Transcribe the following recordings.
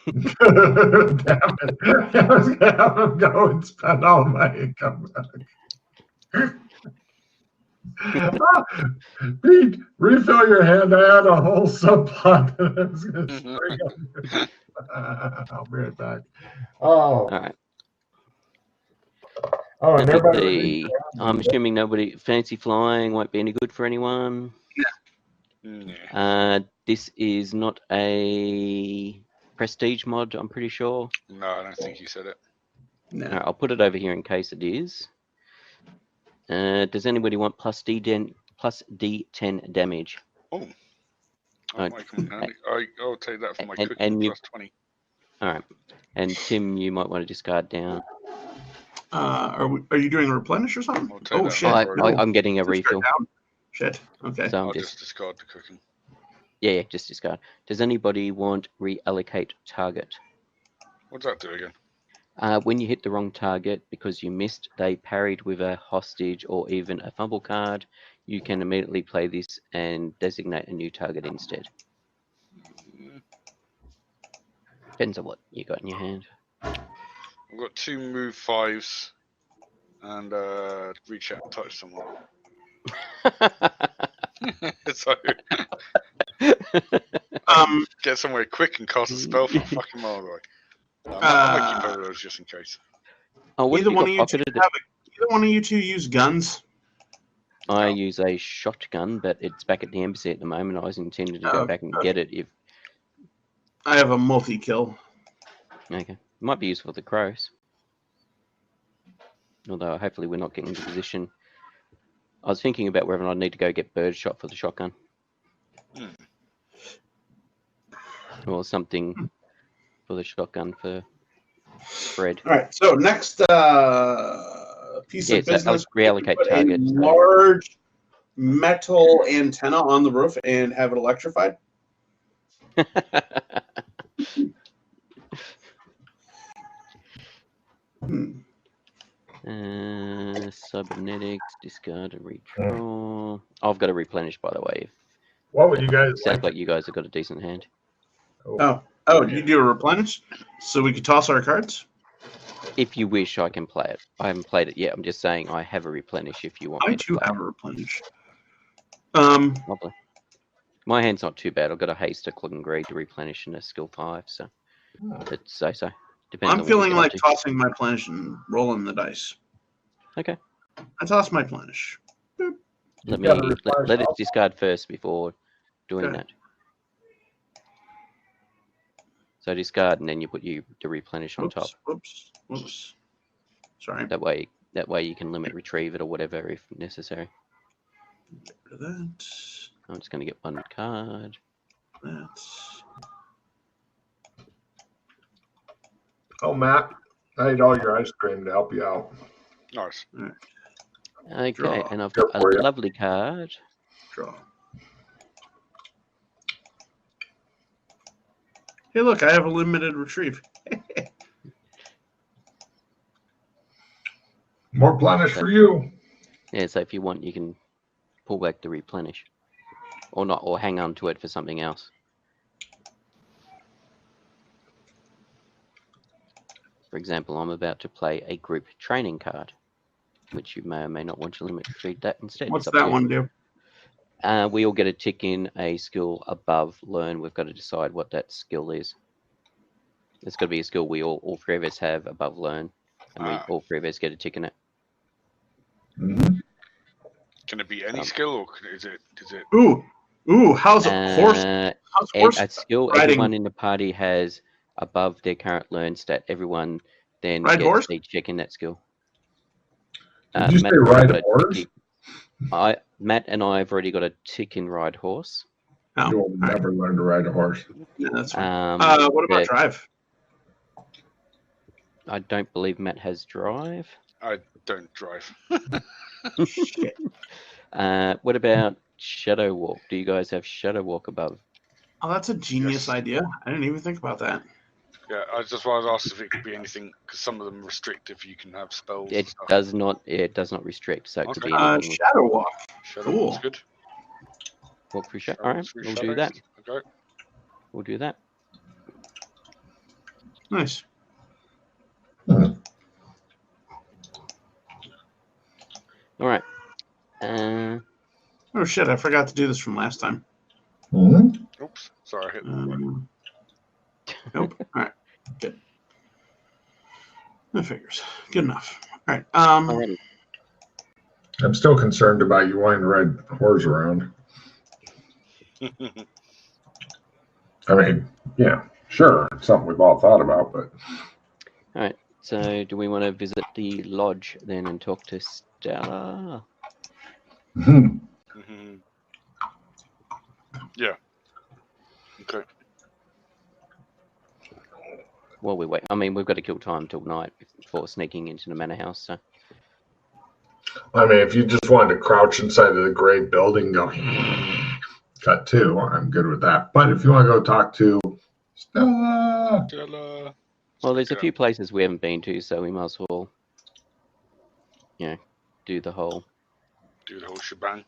Damn it. I was going to have him go and spend all my income back. Pete, refill your hand. I had a whole subplot that I was going to spring on you. I'll be right back. Oh. All right. Oh, and Let's everybody. see. I'm assuming nobody fancy flying won't be any good for anyone. Yeah. This is not a prestige mod, I'm pretty sure. No, I don't think you said it. No. All right, I'll put it over here in case it is. Does anybody want plus D10 damage? Oh. That might come in handy. I'll take that for my And- cooking and you- plus 20. All right. And Tim, you might want to discard down. Are you doing a replenish or something? I'll take Oh that. shit! I'm getting a Discard refill. down. Shit. Okay. So I'm I'll just just discard the cooking. yeah, just discard. Does anybody want reallocate target? What's that do again? When you hit the wrong target because you missed, they parried with a hostage or even a fumble card, you can immediately play this and designate a new target instead. Depends on what you got in your hand. I've got 2 move 5s and reach out and touch someone. So get somewhere quick and cast a spell from a fucking mile away. I'm gonna keep those just in case. Oh, what Either have one you of got you two pocketed? either one of you two use guns? I use a shotgun, but it's back at the embassy at the moment. I was intending to go back and get it if. I have a multi-kill. Okay, might be useful for the crows. Although hopefully we're not getting into position. I was thinking about whether I need to go get bird shot for the shotgun. Or something for the shotgun for Fred. All right. So next piece of business: reallocate put target. a large metal antenna on the roof and have it electrified. Cybernetics, discard and redraw. I've got to replenish, by the way. What would you guys Sounds like you guys have got a decent hand. Oh, you do a replenish, so we could toss our cards. If you wish, I can play it. I haven't played it yet. I'm just saying I have a replenish if you want. I too have a replenish. Lovely. My hand's not too bad. I've got a haste, a clog and greed to replenish and a skill 5, so it's so. Depends. I'm feeling like tossing my plenish and rolling the dice. Okay. I toss my plenish. Let it discard first before doing that. So discard and then you put the replenish on top. Whoops. Sorry. That way you can limit retrieve it or whatever if necessary. Get rid of that. I'm just going to get one card. Oh, Matt, I ate all your ice cream to help you out. Nice. Okay, and I've got a lovely card. Draw. Hey, look, I have a limited retrieve. More plenish for you. Yeah, so if you want, you can pull back the replenish. Or not, or hang on to it for something else. For example, I'm about to play a group training card, which you may or may not want to limit retrieve that instead. What's that one do? We all get a tick in a skill above learn. We've got to decide what that skill is. It's got to be a skill we all 3 of us have above learn, and we all 3 of us get a tick in it. Mm-hmm. Can it be any skill, or is it? Ooh! How's a horse? A skill everyone in the party has above their current learn stat. Everyone then gets a check in that skill. Did you say ride horse? Matt and I have already got a tick in ride horse. You'll never learn to ride a horse. Yeah, that's fine. What about drive? I don't believe Matt has drive. I don't drive. Shit. What about shadow walk? Do you guys have shadow walk above? Oh, that's a genius idea. I didn't even think about that. Yeah, I just wanted to ask if it could be anything, because some of them restrict if you can have spells. It does not. It does not restrict, so it could be anything. Shadow walk. Shadow walk's good. Walk through shadow. All right, we'll do that. Okay. We'll do that. Nice. All right. Oh shit! I forgot to do this from last time. Oops. Sorry, I hit. Nope. All right. Good. That figures. Good enough. All right. Alrighty. I'm still concerned about you wanting to ride horse around. I mean, yeah, sure, it's something we've all thought about, but All right. So, do we want to visit the lodge then and talk to Stella? Yeah. Okay. Well, we wait. I mean, we've got to kill time till night before sneaking into the manor house. So, I mean, if you just wanted to crouch inside of the gray building, go cut two, I'm good with that. But if you want to go talk to Stella, well, there's a few places we haven't been to, so we might as well, do the whole shebang.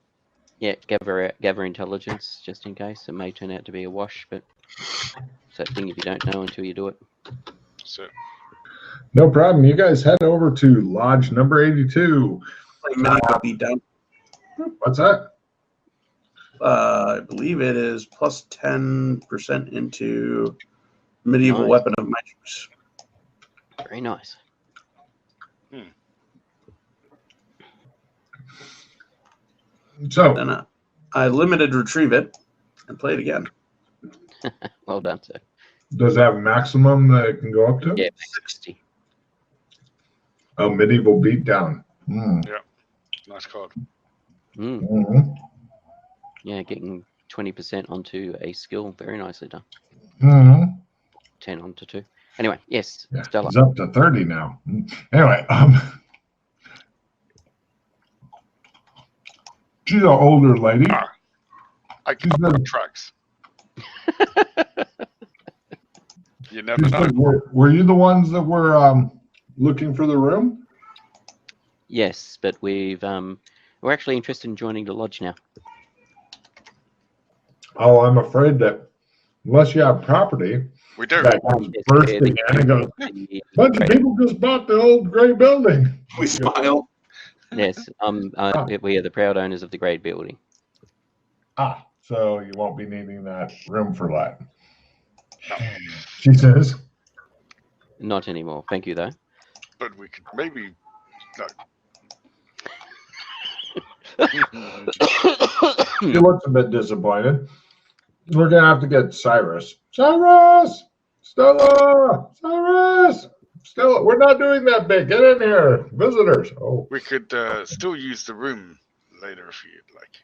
Yeah, gather intelligence just in case. It may turn out to be a wash, but it's that thing if you don't know until you do it. So no problem. You guys head over to Lodge number 82. Beat down. What's that? I believe it is plus 10% into medieval Nice. weapon of my choice. Very nice. So Then I limited retrieve it and play it again. Well done, sir. does it have a maximum that it can go up to? Yeah, 60. A medieval beatdown. nice card. Yeah, getting 20% onto a skill. Very nicely done. 10 onto 2. Anyway, yes, Yeah, Stella. it's up to 30 now. Anyway, she's an older lady. I got the tracks. You never She's know. like, were you the ones that were looking for the room? Yes, but we're actually interested in joining the lodge now. Oh, I'm afraid that unless you have property, We do. that comes bursting in and goes, bunch of people just bought the old gray building. We smile. Yes, we are the proud owners of the Great Building. So you won't be needing that room for that. She says. Not anymore. Thank you, though. But we could maybe. No. She looks a bit disappointed. We're gonna have to get Cyrus. Cyrus! Stella! Cyrus! Stella, we're not doing that big. Get in here. Visitors. Oh. We could still use the room later if you'd like.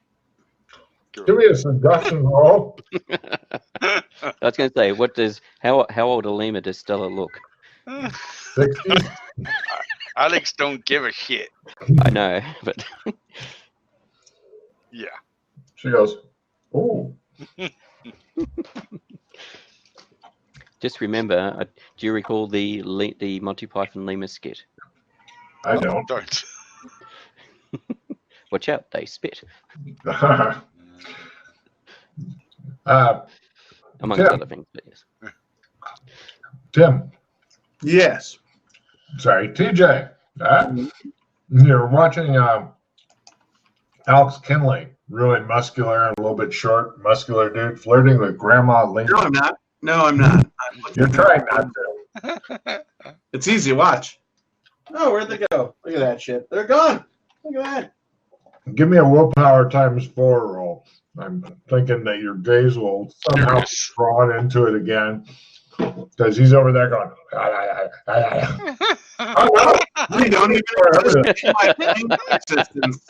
Give me a suggestion roll. I was going to say, how old a lemur does Stella look? 60. Alex don't give a shit. I know, but Yeah. She goes, oh. just remember, do you recall the Monty Python lemur skit? I don't. Don't. Watch out, they spit. Amongst Tim. other things, but yes. Tim. Yes. Sorry, TJ. You're watching Alex Kinley, really muscular and a little bit short, muscular dude, flirting with Grandma Lincoln. No, I'm not. No, I'm not. You're trying not to. It's easy to watch. Oh, where'd they go? Look at that shit. They're gone. Look at that. Give me a willpower times 4 roll. I'm thinking that your gaze will somehow be drawn into it again. Because he's over there going, oh, no. I don't even my brain existence.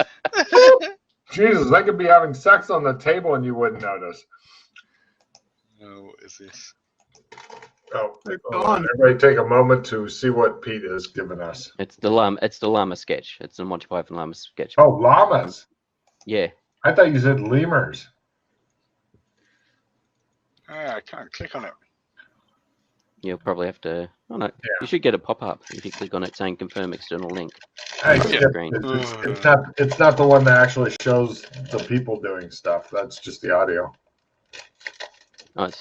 Jesus, I could be having sex on the table and you wouldn't notice. What is this? Oh, They're hold gone. on. Everybody take a moment to see what Pete has given us. It's the llama sketch. It's the Monty Python llama sketch. Oh, llamas. Yeah. I thought you said lemurs. I can't click on it. You'll probably have to. Oh no, Yeah. you should get a pop-up if you click on it saying "confirm external link." Hey, Yeah. it's not the one that actually shows the people doing stuff. That's just the audio. Oh, it's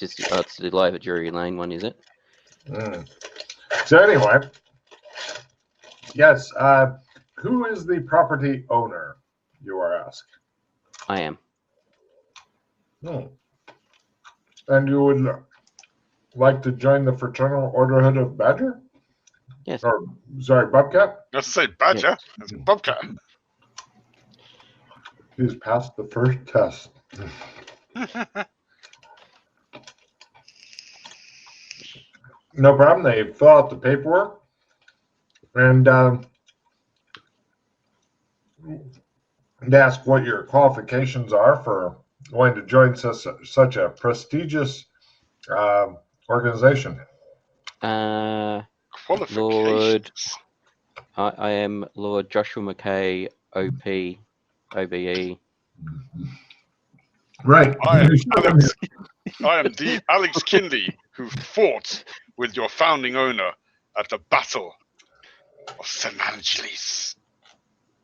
the live at Drury Lane one, is it? So anyway, yes. Who is the property owner? You are asked. I am. And you would like to join the Fraternal Orderhood of Badger? Yes. Or, sorry, Bobcat? Let's say badger. That's a bobcat. He's passed the first test. No problem. They fill out the paperwork. And they ask what your qualifications are for wanting to join such a prestigious organization. Qualifications. I am Lord Joshua McKay, OP, OBE. Right. I am the Alex Kindy who fought with your founding owner at the Battle of St. Angeles.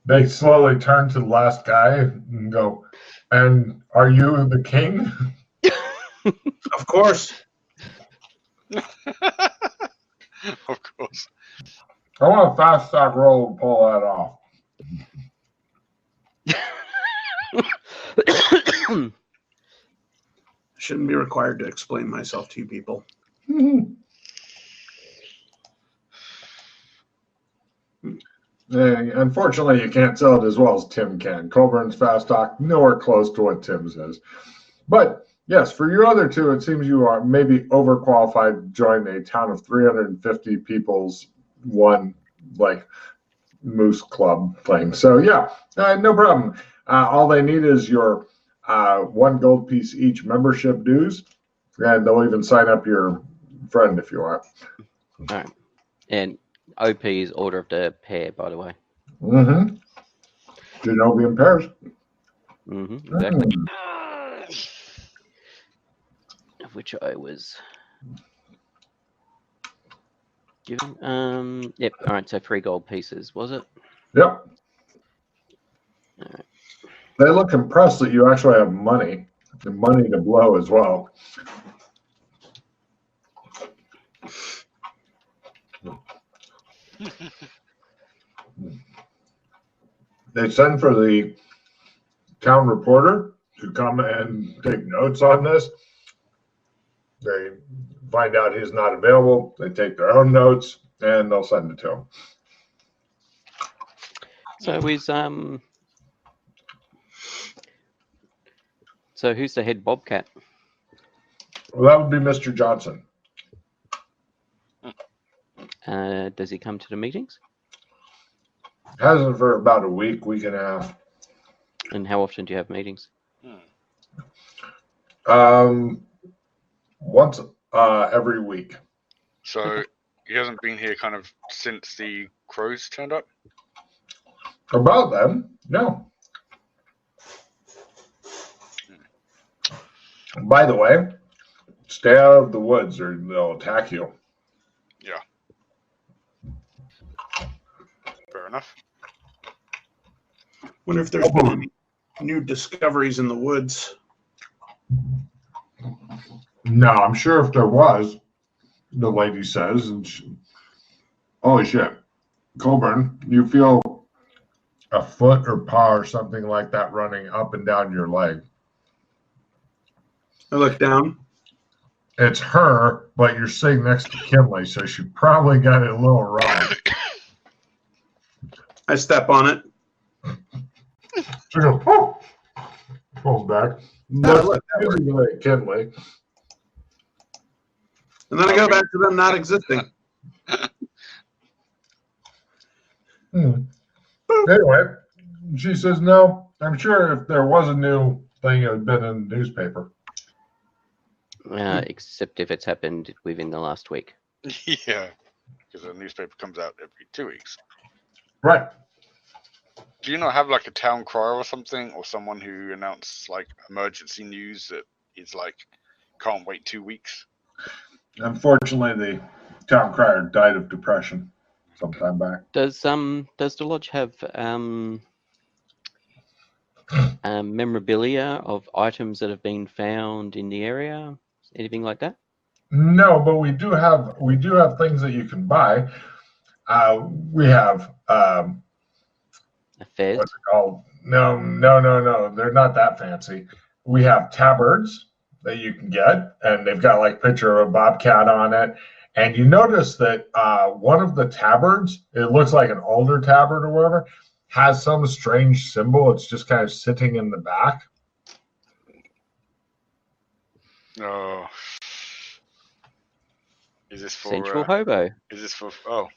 They slowly turn to the last guy and go, and are you the king? Of course. Of course. I want a fast stock roll to pull that off. Shouldn't be required to explain myself to you people. Unfortunately, you can't sell it as well as Tim can. Colburn's fast stock, nowhere close to what Tim says. But yes, for your other two, it seems you are maybe overqualified to join a town of 350 people's one like moose club thing. So yeah, no problem. All they need is your 1 gold piece each membership dues, and they'll even sign up your friend if you want. All right. And OP is Order of the Pair, by the way. Mm-hmm. Genovian pairs. Mm-hmm, exactly. Of which I was given. Yep. All right. So 3 gold pieces, was it? Yep. All right. They look impressed that you actually have money, and money to blow as well. They send for the town reporter to come and take notes on this. They find out he's not available. They take their own notes and they'll send it to him. So who's the head bobcat? Well, that would be Mr. Johnson. Does he come to the meetings? Hasn't for about a week and a half. And how often do you have meetings? Once every week. So he hasn't been here kind of since the crows turned up? About them, no. By the way, stay out of the woods or they'll attack you. Yeah. Fair enough. Wonder if there's been any new discoveries in the woods. No, I'm sure if there was, the lady says, and holy shit, Colburn, you feel a foot or paw or something like that running up and down your leg. I look down. It's her, but you're sitting next to Kinley, so she probably got it a little wrong. I step on it. She goes, oh, pulls back. Look, Looks at Kinley. and then I go back to them not existing. Anyway, she says, no, I'm sure if there was a new thing, it would have been in the newspaper. Except if it's happened within the last week. Yeah, because the newspaper comes out every 2 weeks. Right. Do you not have like a town crier or something, or someone who announces like emergency news that is like can't wait 2 weeks? Unfortunately, the town crier died of depression sometime back. Does the lodge have memorabilia of items that have been found in the area? Anything like that? No, but we do have things that you can buy. We have Affairs. what's it called? No. They're not that fancy. We have tabards that you can get, and they've got like a picture of a bobcat on it. And you notice that one of the tabards, it looks like an older tabard or whatever, has some strange symbol. It's just kind of sitting in the back. Oh. Is this for? Sensual hobo. Is this for? Oh.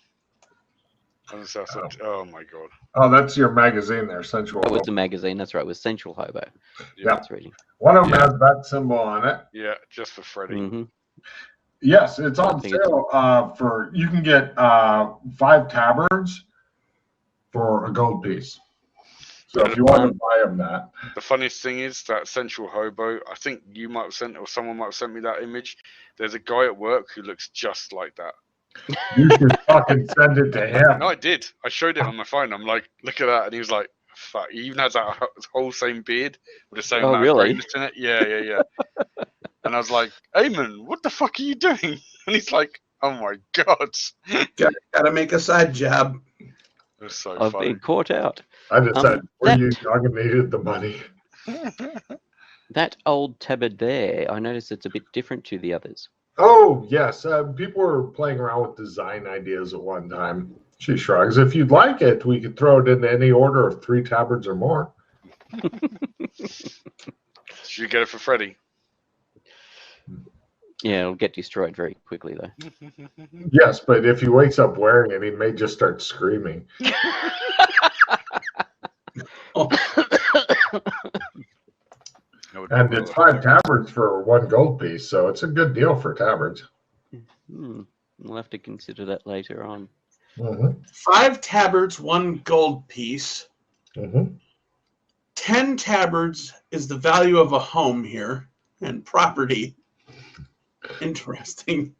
Oh my god. Oh, that's your magazine there, Sensual. That was the magazine. That's right. It was Sensual Hobo. Yeah. That's reading. One of them has that symbol on it. Yeah, just for Freddy. Mm-hmm. Yes, it's on I think it's- sale for, you can get 5 tabards for a gold piece. So if you want to buy them that. The funniest thing is that Sensual Hobo, I think you might have sent, or someone might have sent me that image. There's a guy at work who looks just like that. You should fucking send it to him. No, I did. I showed it on my phone. I'm like, look at that. And he was like, fuck. He even has that whole same beard with the same Oh, amount really? of greenness in it. Yeah. And I was like, Eamon, what the fuck are you doing? And he's like, oh my God. Gotta make a side job. It was so I've funny. been caught out. I just said, where that- you young needed the money. That old tabard there, I noticed it's a bit different to the others. Oh, yes. People were playing around with design ideas at one time. She shrugs. If you'd like it, we could throw it into any order of 3 tabards or more. Should you get it for Freddy? Yeah, it'll get destroyed very quickly, though. Yes, but if he wakes up wearing it, he may just start screaming. And it's 5 tabards for 1 gold piece, so it's a good deal for tabards. We'll have to consider that later on. Mm-hmm. 5 tabards, 1 gold piece. Mm-hmm. 10 tabards is the value of a home here and property. Interesting.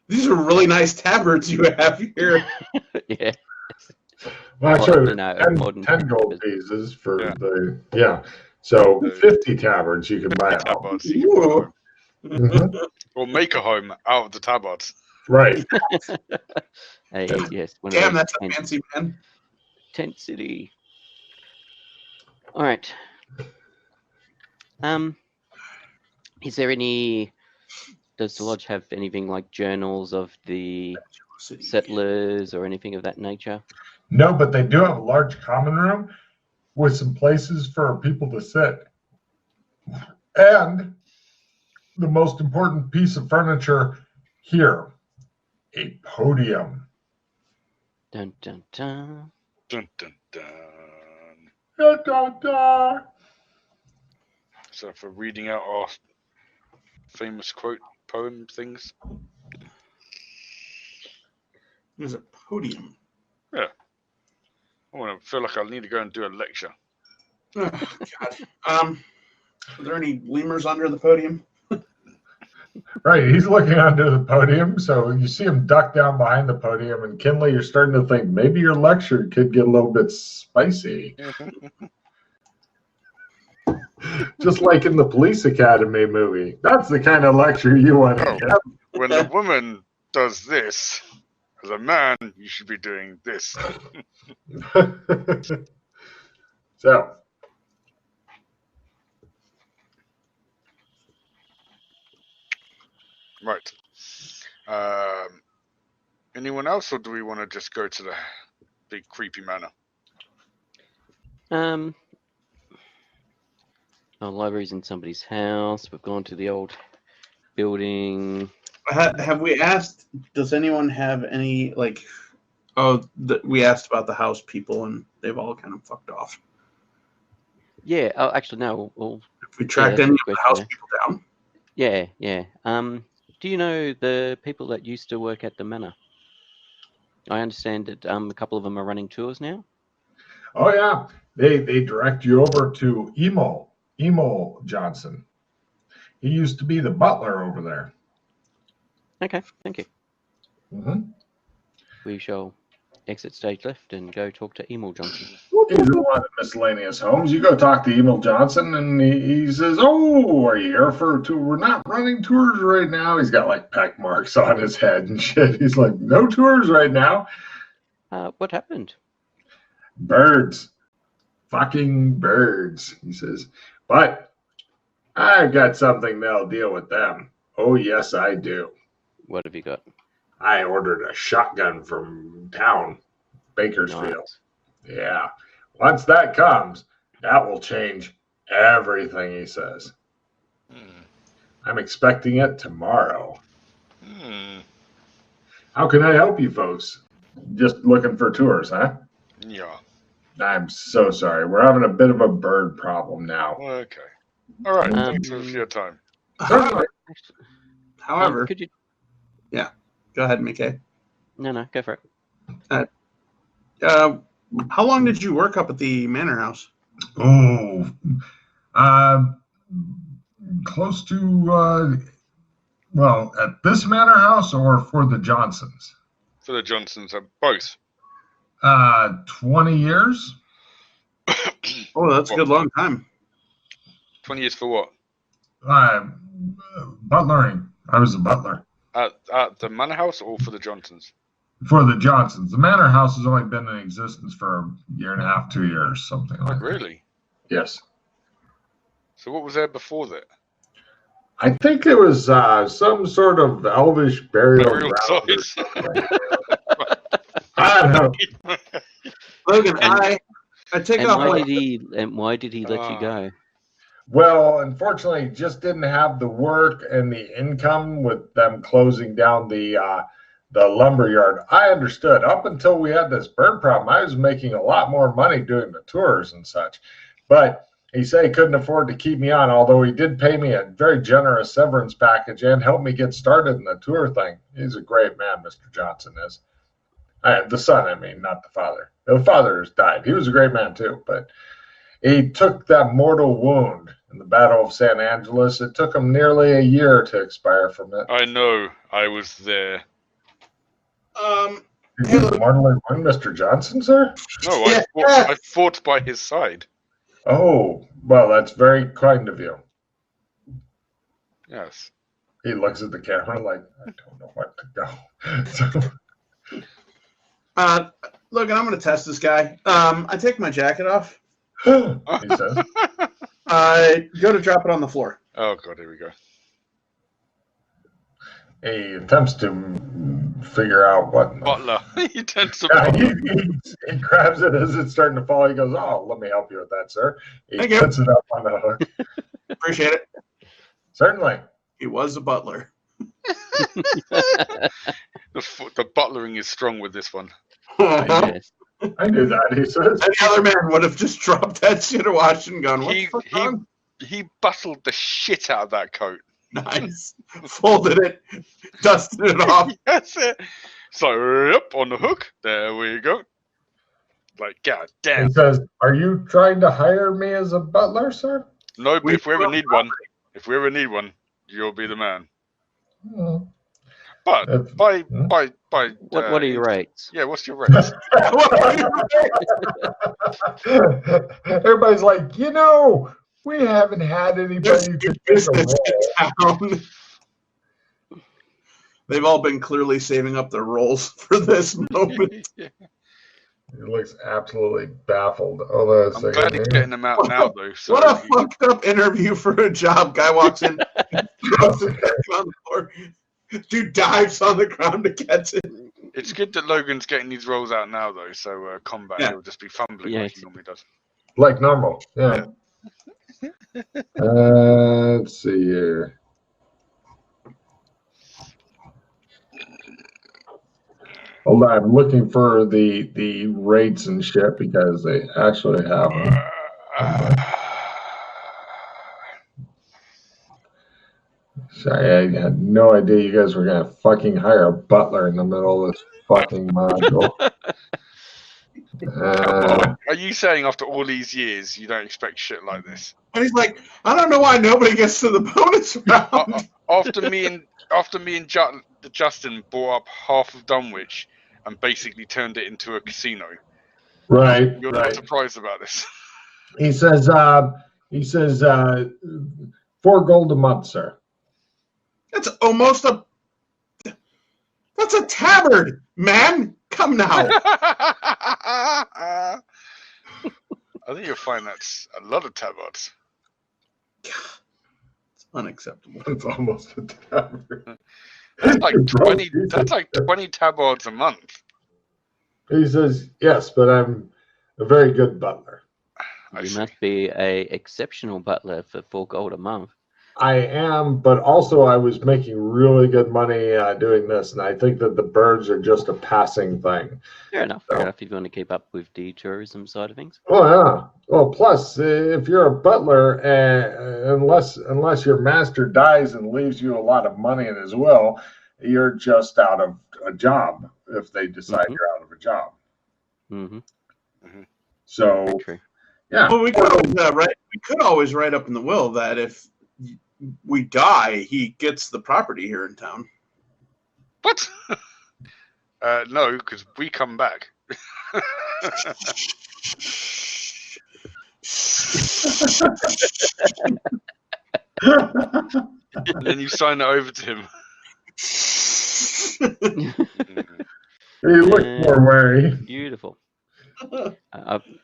These are really nice tabards you have here. Yeah. Well, actually, Modern 10 gold tabards. pieces for Yeah. the, yeah. So 50 tabards you can buy a home. Tabards, you can buy a home. Mhm. Or make a home out of the tabards. Right. Hey, yes. One of Damn, those that's a fancy man. Tent City. All right. Is there any? Does the lodge have anything like journals of the settlers or anything of that nature? No, but they do have a large common room with some places for people to sit. And the most important piece of furniture here, a podium. Dun dun dun. Dun, dun, dun. Da, da, da. So for reading out our famous quote poem things. There's a podium. I want to feel like I need to go and do a lecture. Oh, God. Are there any lemurs under the podium? Right, he's looking onto the podium, so you see him duck down behind the podium, and Kinley, you're starting to think maybe your lecture could get a little bit spicy. Just like in the Police Academy movie. That's the kind of lecture you want to get. When a woman does this, as a man, you should be doing this. So, Right. Anyone else, or do we want to just go to the big creepy manor? Our library's in somebody's house. We've gone to the old building. Have we asked, does anyone have any, like, we asked about the house people and they've all kind of fucked off. Yeah. Oh, actually, no. We'll If we tracked that's any a of good the house question. people down. Yeah. Do you know the people that used to work at the manor? I understand that a couple of them are running tours now. oh yeah, they direct you over to Emo Johnson. He used to be the butler over there. Okay, thank you. Mm-hmm. We shall exit stage left and go talk to Emil Johnson. He's the one at Miscellaneous Homes. You go talk to Emil Johnson, and he says, "Oh, are you here for a tour? We're not running tours right now." He's got like peck marks on his head and shit. He's like, "No tours right now." What happened? Birds. Fucking birds, he says. But I've got something that'll deal with them. Oh, yes, I do. What have you got? I ordered a shotgun from town, Bakersfield. Nice. Yeah. Once that comes, that will change everything, he says. I'm expecting it tomorrow. How can I help you folks? Just looking for tours, huh? Yeah. I'm so sorry. We're having a bit of a bird problem now. Okay. All right. Thanks for your time. However, could you? go ahead, Mickey. No, go for it. How long did you work up at the manor house? Oh, close to, well, at this manor house or for the Johnsons? For the Johnsons, both. 20 years. Oh, that's a good long time. 20 years for what? Butlering. I was a butler. At the manor house or for the Johnsons? For the Johnsons. The manor house has only been in existence for a year and a half, 2 years, something like that. Really? Yes. So what was there before that? I think it was some sort of elvish burial ground or sites. something. I don't know. Logan, I take And off. why did he let you go? Well, unfortunately, he just didn't have the work and the income with them closing down the lumber yard. I understood. Up until we had this bird problem, I was making a lot more money doing the tours and such. But he said he couldn't afford to keep me on, although he did pay me a very generous severance package and help me get started in the tour thing. He's a great man, Mr. Johnson is. The son, I mean, not the father. The father has died. He was a great man too, but he took that mortal wound in the Battle of San Angeles. It took him nearly a year to expire from it. I know. I was there. Did you mortally wound Mr. Johnson, sir? No, I fought by his side. Oh, well, that's very kind of you. Yes. He looks at the camera like, I don't know what to go. Logan, I'm going to test this guy. I take my jacket off. He says. I go to drop it on the floor. Oh, God, here we go. He attempts to figure out what. Butler. He tends to. He grabs it as it's starting to fall. He goes, "Oh, let me help you with that, sir." He Thank you. puts it up on the hook. Appreciate it. Certainly. He was a butler. The butlering is strong with this one. Yes. I knew that, he says. Any other man would have just dropped that shit or watched and gone, what the fuck on? He bustled the shit out of that coat. Nice. Folded it, dusted it off. That's it. So, yep, on the hook. There we go. Like, god damn. He says, "Are you trying to hire me as a butler, sir?" No, but if we ever need one, you'll be the man. Hmm. But by What are your rates? Yeah, what's your rates? Everybody's like, we haven't had anybody who could take a role. They've all been clearly saving up their roles for this moment. He looks absolutely baffled. Hold on a I'm second. glad he's getting them out now, though. So What a fucked up interview for a job. Guy walks in, throws the jacket on the floor. Dude dives on the ground to catch it. It's good that Logan's getting these rolls out now, though. So combat, he'll just be fumbling like he normally does. Like normal, yeah. Let's see here. Hold on, I'm looking for the rates and shit because they actually have them. Sorry, I had no idea you guys were gonna fucking hire a butler in the middle of this fucking module. Are you saying after all these years you don't expect shit like this? And he's like, I don't know why nobody gets to the bonus round. After me and Justin bought up half of Dunwich, and basically turned it into a casino. Right, You're not right. surprised about this. He says, 4 gold a month, sir. That's almost a. That's a tabard, man. Come now. I think you'll find that's a lot of tabards. It's unacceptable. It's almost a tavern. That's like You're broke, 20. he That's said. like 20 tabards a month. He says, yes, but I'm a very good butler. I You see. must be a exceptional butler for 4 gold a month. I am, but also I was making really good money doing this, and I think that the birds are just a passing thing. Fair enough. So- Fair enough. If you want to keep up with the tourism side of things. Oh yeah. Well, plus, if you're a butler, unless your master dies and leaves you a lot of money in his will, you're just out of a job if they decide Mhm. you're out of a job. Mm-hmm. So Very true. yeah. Well, we could always write up in the will that if we die, he gets the property here in town. What? No, because we come back. And then you sign it over to him. He looked more wary. Beautiful.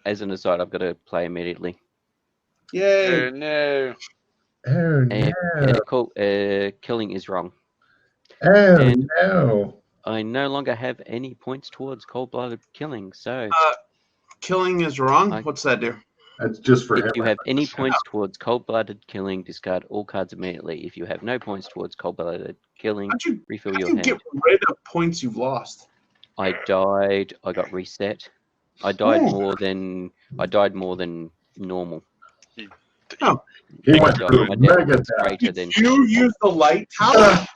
As an aside, I've got to play immediately. Yay! No. Oh no! Killing is wrong. Oh And- no! I no longer have any points towards cold-blooded killing. So, Killing is wrong. I- What's that do? That's just for if him. you have any points towards cold-blooded killing, discard all cards immediately. If you have no points towards cold-blooded killing, How'd you, refill how'd your you hand. get rid of points you've lost? I died. I got reset. I died Ooh. more than normal. He My went death through was mega death. greater than Did you use the lighthouse?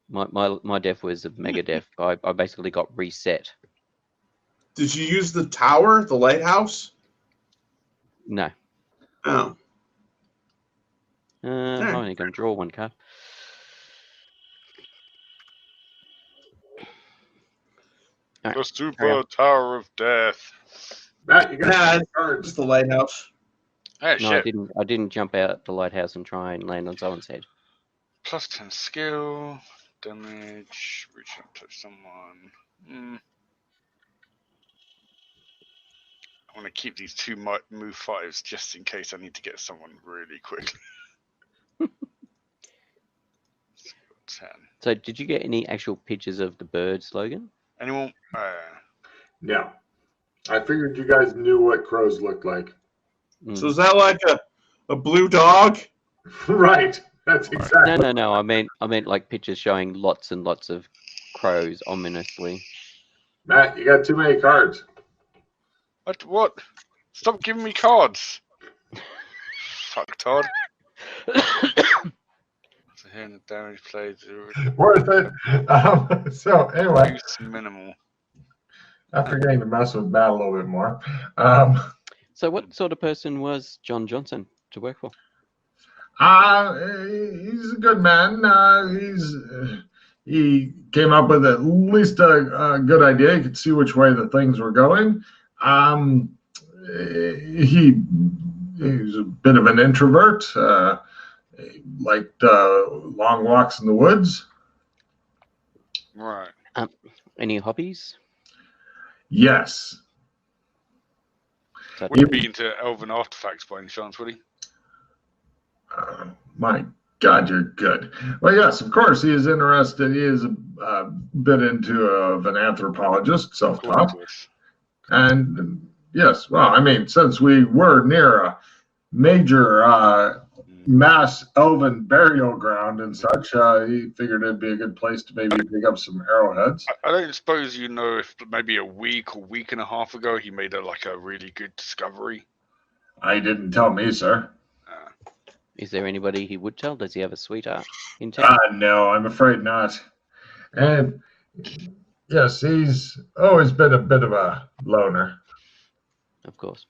my death was a mega death. I basically got reset. Did you use the tower, the lighthouse? No. Oh. I'm only going to draw 1 card. Alright, The Super Tower of Death. Matt, you got Nah, cards. it's the lighthouse. Hey, No, shit. I didn't jump out the lighthouse and try and land on someone's head. Plus 10 skill. Damage. Reach out, touch someone. I want to keep these 2 move 5s just in case I need to get someone really quickly. 10. So, did you get any actual pictures of the bird slogan? Anyone? Yeah. I figured you guys knew what crows looked like. So is that like a blue dog? Right. That's exactly. No. I meant like pictures showing lots and lots of crows ominously. Matt, you got too many cards. What? Stop giving me cards. Fuck, Todd. So here in the damage played. Worth it. So anyway, Use minimal. after getting to mess with Matt a little bit more, So, what sort of person was John Johnson to work for? he's a good man. He came up with at least a good idea. He could see which way the things were going. He was a bit of an introvert. He liked long walks in the woods. Right. Any hobbies? Yes. So, Wouldn't be into elven artifacts by any chance, would he? My God, you're good. Well, yes, of course, he is interested. He is a bit into of an anthropologist, self-taught. And yes, well, I mean, since we were near a major mass elven burial ground and such, he figured it'd be a good place to maybe pick up some arrowheads. I don't suppose you know if maybe a week or week and a half ago he made a really good discovery. I didn't tell me, sir. is there anybody he would tell? Does he have a sweetheart in town? No, I'm afraid not. And yes, he's always been a bit of a loner. Of course.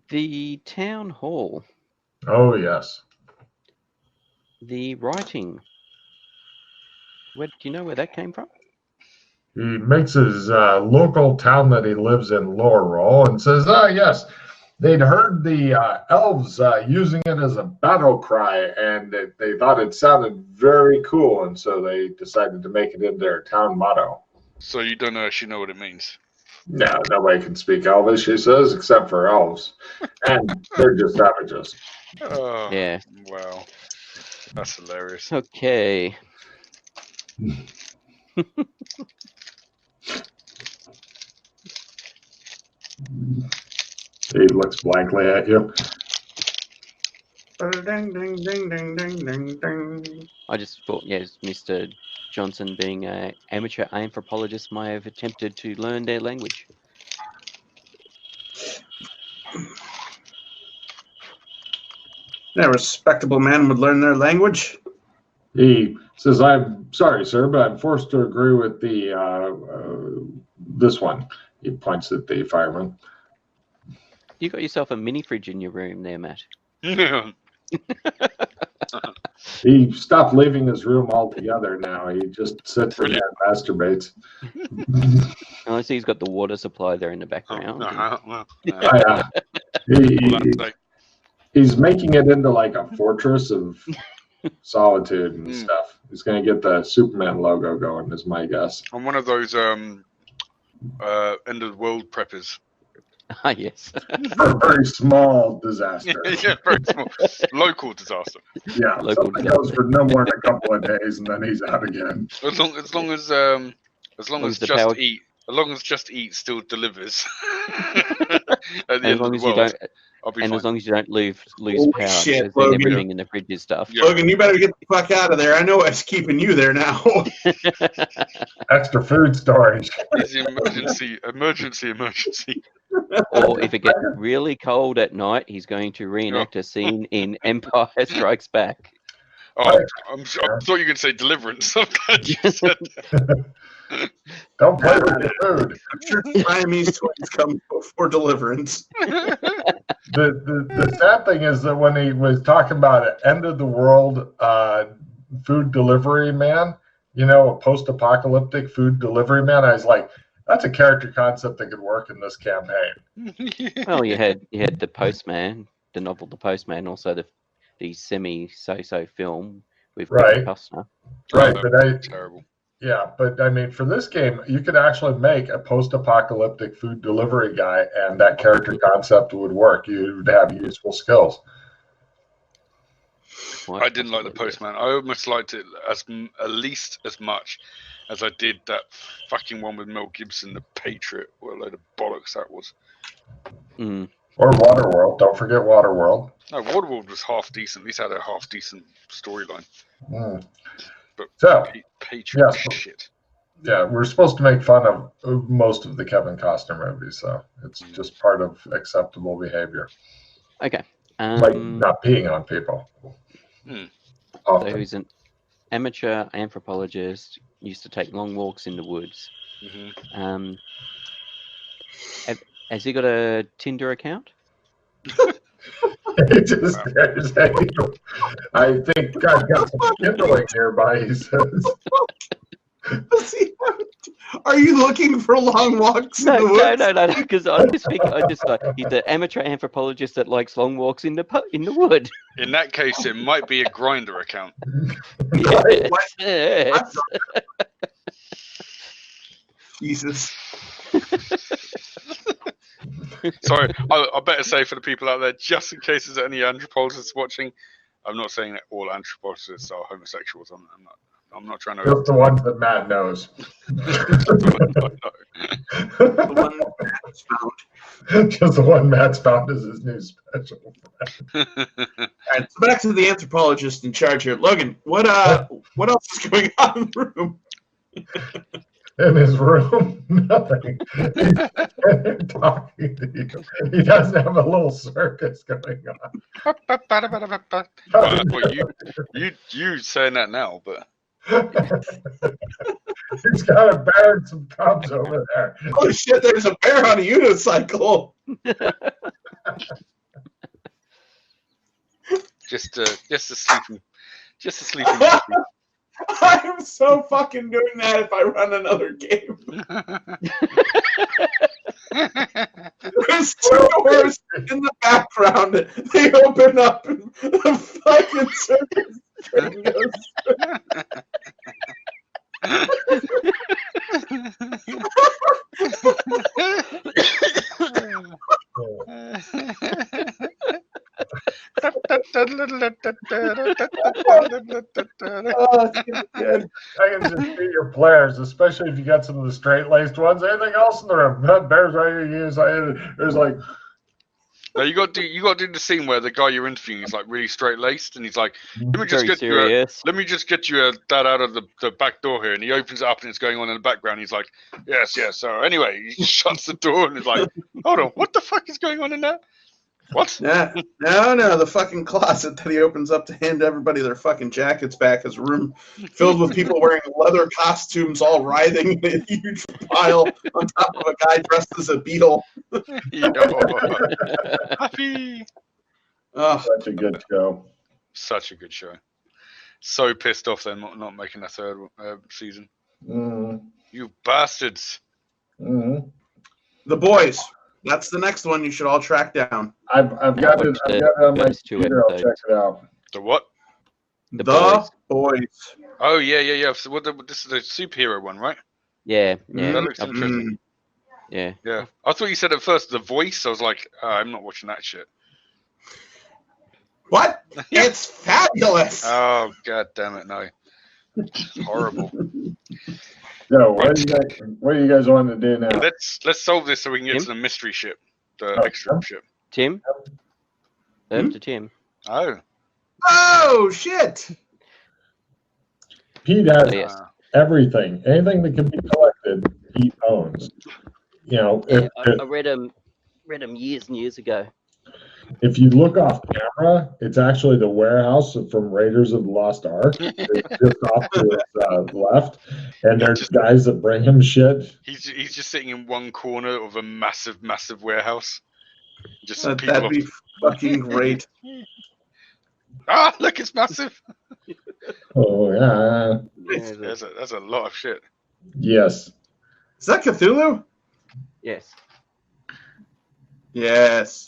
The town hall, Oh, yes. the writing Do you know where that came from? He makes his local town that he lives in Laurel and says, yes, they'd heard the elves using it as a battle cry, and they thought it sounded very cool, and so they decided to make it in their town motto. So you don't actually know what it means. No, nobody can speak Elvish, he says, except for elves. And they're just savages. Oh, Yeah. wow. That's hilarious. Okay. He looks blankly at you. Ding, ding, ding, ding, ding, ding, ding. I just thought, yes, Mr. Johnson, being an amateur anthropologist, might have attempted to learn their language. A respectable man would learn their language. He says, I'm sorry, sir, but I'm forced to agree with the this one. He points at the fireman. You got yourself a mini fridge in your room there, Matt. Yeah. He stopped leaving his room altogether now. He just sits in there and masturbates. I see he's got the water supply there in the background. He's making it into like a fortress of solitude and stuff. He's going to get the Superman logo going, is my guess. I'm one of those end of the world preppers. Ah, yes. For a very small disaster. Yeah, very small. Local disaster. Yeah, Local something goes for no more than a couple of days, and then he's out again. As long as Just Eat still delivers. At the end of the world, I'll be fine. As long as you don't lose power, shit, because then Logan. everything in the fridge is stuff. Yeah. Logan, you better get the fuck out of there. I know what's keeping you there now. Extra food storage. It's emergency. Or if it gets really cold at night, he's going to reenact a scene in Empire Strikes Back. Oh, I thought you were going to say Deliverance. I'm glad you said that. Don't play with the food. I'm sure Siamese twins come before Deliverance. The sad thing is that when he was talking about an end of the world food delivery man, a post-apocalyptic food delivery man, I was like, that's a character concept that could work in this campaign. Well, you had the Postman, the novel The Postman, also the semi-so film with Right. Costner. Right, Terrible. Yeah, but I mean, for this game, you could actually make a post-apocalyptic food delivery guy, and that character concept would work. You'd have useful skills. I didn't like the Postman. I almost liked it at least as much as I did that fucking one with Mel Gibson, The Patriot. What a load of bollocks that was. Mm. Or Waterworld. Don't forget Waterworld. No, Waterworld was half decent. At least had a half decent storyline. Mm. But So, Patriot yes. shit. Yeah, we're supposed to make fun of most of the Kevin Costner movies, so it's just part of acceptable behavior. Okay. Like not peeing on people. So he's an amateur anthropologist, used to take long walks in the woods. Mm-hmm. Has he got a Tinder account? He just stares at you. I think I've got some kindling nearby, he says. Are you looking for long walks in the woods? No, because I just like he's an amateur anthropologist that likes long walks in the wood. In that case, it might be a Grinder account. Yes. Jesus. Sorry, I better say for the people out there, just in case there's any anthropologists watching, I'm not saying that all anthropologists are homosexuals. I'm not trying to. Just the ones that Matt knows. The one Matt's found. Just the one Matt's found is his new special. All right, so back to the anthropologist in charge here. Logan, what else is going on in the room? In his room, nothing. He's talking to you. He doesn't have a little circus going on. Well, you saying that now, but He's got a bear and some cubs over there. Oh shit! There's a bear on a unicycle. just a sleeping puppy. I'm so fucking doing that if I run another game. There's two doors in the background. They open up and the fucking circus train goes. Oh, it's good. I can just see your players, especially if you got some of the straight-laced ones. Anything else in the room? That bear's ready to use. There's like, No, you got to do the scene where the guy you're interviewing is like really straight laced, and he's like, "Let me just Very get you serious. let me just get you that out of the back door here." And he opens it up, and it's going on in the background. He's like, "Yes, yes." So anyway, he shuts the door, and is like, "Hold on, what the fuck is going on in there? What?" Yeah, no, the fucking closet that he opens up to hand everybody their fucking jackets back is a room filled with people wearing leather costumes, all writhing in a huge pile on top of a guy dressed as a beetle. Yo, happy. Oh, such a good show. Such a good show. So pissed off they're not making a third season. Mm-hmm. You bastards. Mm-hmm. The Boys. That's the next one you should all track down. I've got it. I've got it on my First two computer. I'll check episodes. it out. The what? The Boys. Oh yeah. So this is the superhero one, right? Yeah, That looks interesting. yeah. Yeah, I thought you said at first The Voice. I was like, I'm not watching that shit. What? It's fabulous. Oh god damn it, no! It's horrible. So what do you guys want to do now? Let's solve this so we can get Tim? to the mystery ship, the Oh, extra ship. Tim? Over to Tim. Oh, Oh shit! Pete has Oh, yes. everything. Anything that can be collected, he owns. You know, Yeah, I read them years and years ago. if you look off camera, it's actually the warehouse from Raiders of the Lost Ark. It's just off to his left, and there's guys that bring him shit. he's just sitting in one corner of a massive warehouse. Just some That'd people. be fucking great. Ah, look, it's massive. Oh yeah, That's a lot of shit. yes. Is that Cthulhu? Yes. Yes.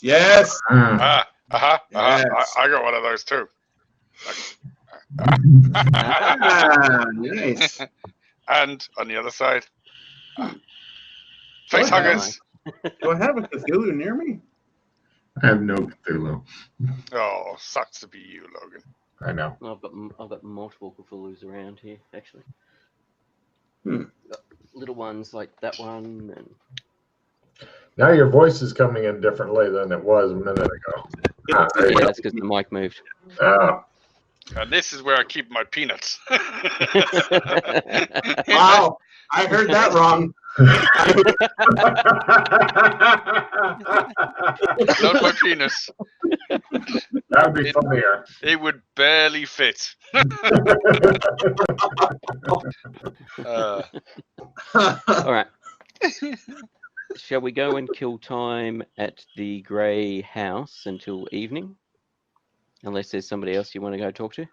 Ah. Yes. I got one of those too. Ah, nice. And on the other side, face What? huggers. Do I have a Cthulhu near me? I have no Cthulhu. Oh, sucks to be you, Logan. I know. I've got multiple Cthulhus around here, actually. Hmm. Got little ones like that one, and Now your voice is coming in differently than it was a minute ago. Ah, there you yeah, go. that's because the mic moved. Ah. And this is where I keep my peanuts. Wow, I heard that wrong. Not my penis. That would be funnier. It would barely fit. All right. Shall we go and kill time at the grey house until evening? Unless there's somebody else you want to go talk to.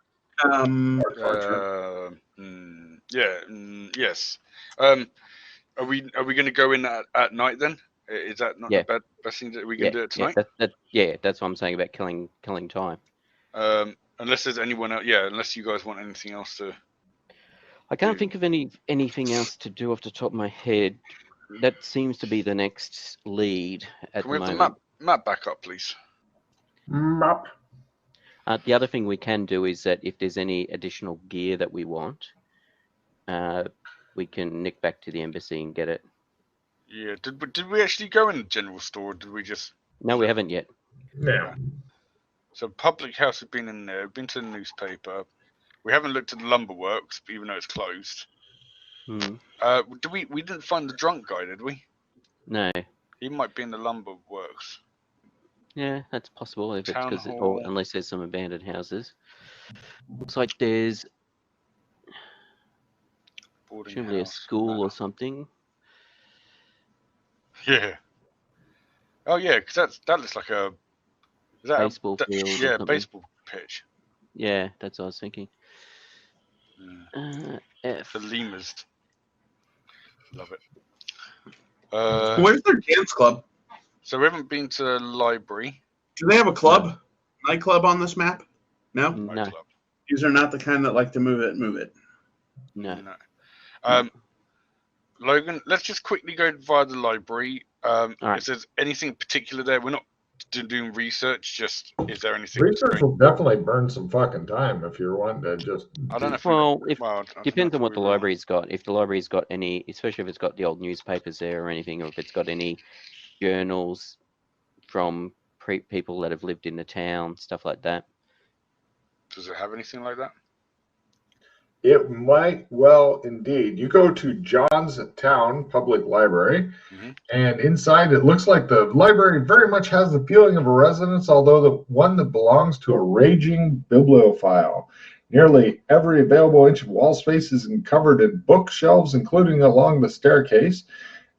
Yes. Are we going to go in at night then? Is that not Yeah. the best thing that we can do it tonight? That's what I'm saying about killing time. Unless there's anyone else. Yeah, unless you guys want anything else to. I can't think of anything else to do off the top of my head. That seems to be the next lead at Can we the have moment. the map back up, please? Mop. The other thing we can do is that if there's any additional gear that we want, we can nick back to the embassy and get it. Yeah. Did we actually go in the general store? Or did we just? No, we haven't yet. Now. So public house has been in there. Been to the newspaper. We haven't looked at the lumber works, even though it's closed. Hmm. We didn't find the drunk guy, did we? No. He might be in the lumber works. Yeah, that's possible if it's Town because, hall. or unless there's some abandoned houses. Looks like there's Boarding presumably a house. school or something. Yeah. Oh yeah, because that looks like a. Is that Baseball field or Yeah, something. baseball pitch. Yeah, that's what I was thinking. F. The lemurs. Love it. Where's their dance club? So we haven't been to the library. Do they have a club? Nightclub on this map? No? No, Nightclub. These are not the kind that like to move it. no. No. Logan, let's just quickly go via the library. Alright. If there's anything particular there, we're not doing research. Just is there anything? Research will definitely burn some fucking time if you're wanting to just. I don't know if Well, we, if- well, I don't Depends know on if what the we will. library's got. If the library's got any, especially if it's got the old newspapers there or anything, or if it's got any journals from people that have lived in the town, stuff like that. Does it have anything like that? It might well indeed. You go to Johnstown Public Library, and inside it looks like the library very much has the feeling of a residence, although the one that belongs to a raging bibliophile. Nearly every available inch of wall space is covered in bookshelves, including along the staircase.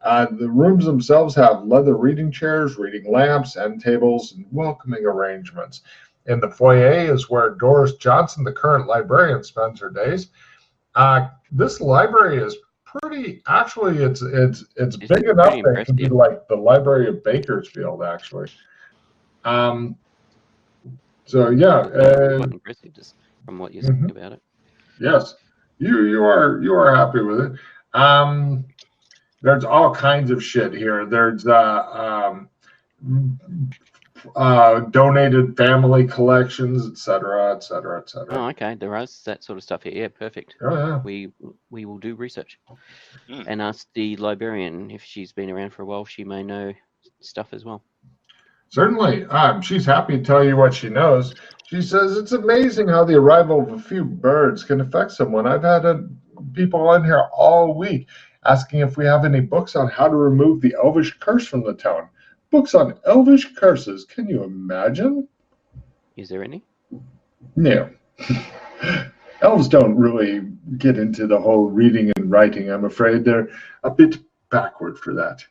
The rooms themselves have leather reading chairs, reading lamps, end tables, and welcoming arrangements. In the foyer is where Doris Johnson, the current librarian, spends her days. This library is pretty. Actually, it's big enough that it can be like the Library of Bakersfield. Actually, so yeah, Quite impressive, just from what you're saying about it. Yes, you are happy with it. There's all kinds of shit here. There's donated family collections, etc., etc., etc. Oh, okay. There is that sort of stuff here. Yeah, perfect. Oh, yeah. We will do research and ask the librarian if she's been around for a while. She may know stuff as well. Certainly. She's happy to tell you what she knows. She says it's amazing how the arrival of a few birds can affect someone. I've had people in here all week asking if we have any books on how to remove the elvish curse from the town. Books on elvish curses. Can you imagine? Is there any? No. Elves don't really get into the whole reading and writing, I'm afraid. They're a bit backward for that.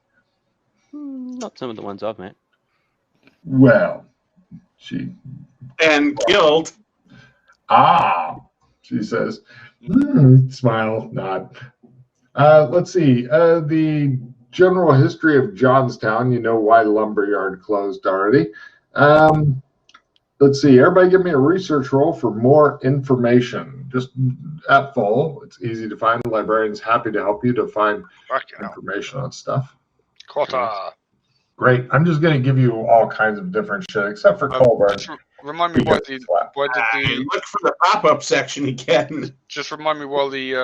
Not some of the ones I've met. Well, And killed. She says. Smile, nod. Let's see. The general history of Johnstown. You know why the lumberyard closed already. Let's see. Everybody give me a research roll for more information. Just at full. It's easy to find. The librarian's happy to help you to find information on stuff. Quota. Great. I'm just going to give you all kinds of different shit, except for Colburn. Remind me why did the look for the pop-up section again. just remind me while the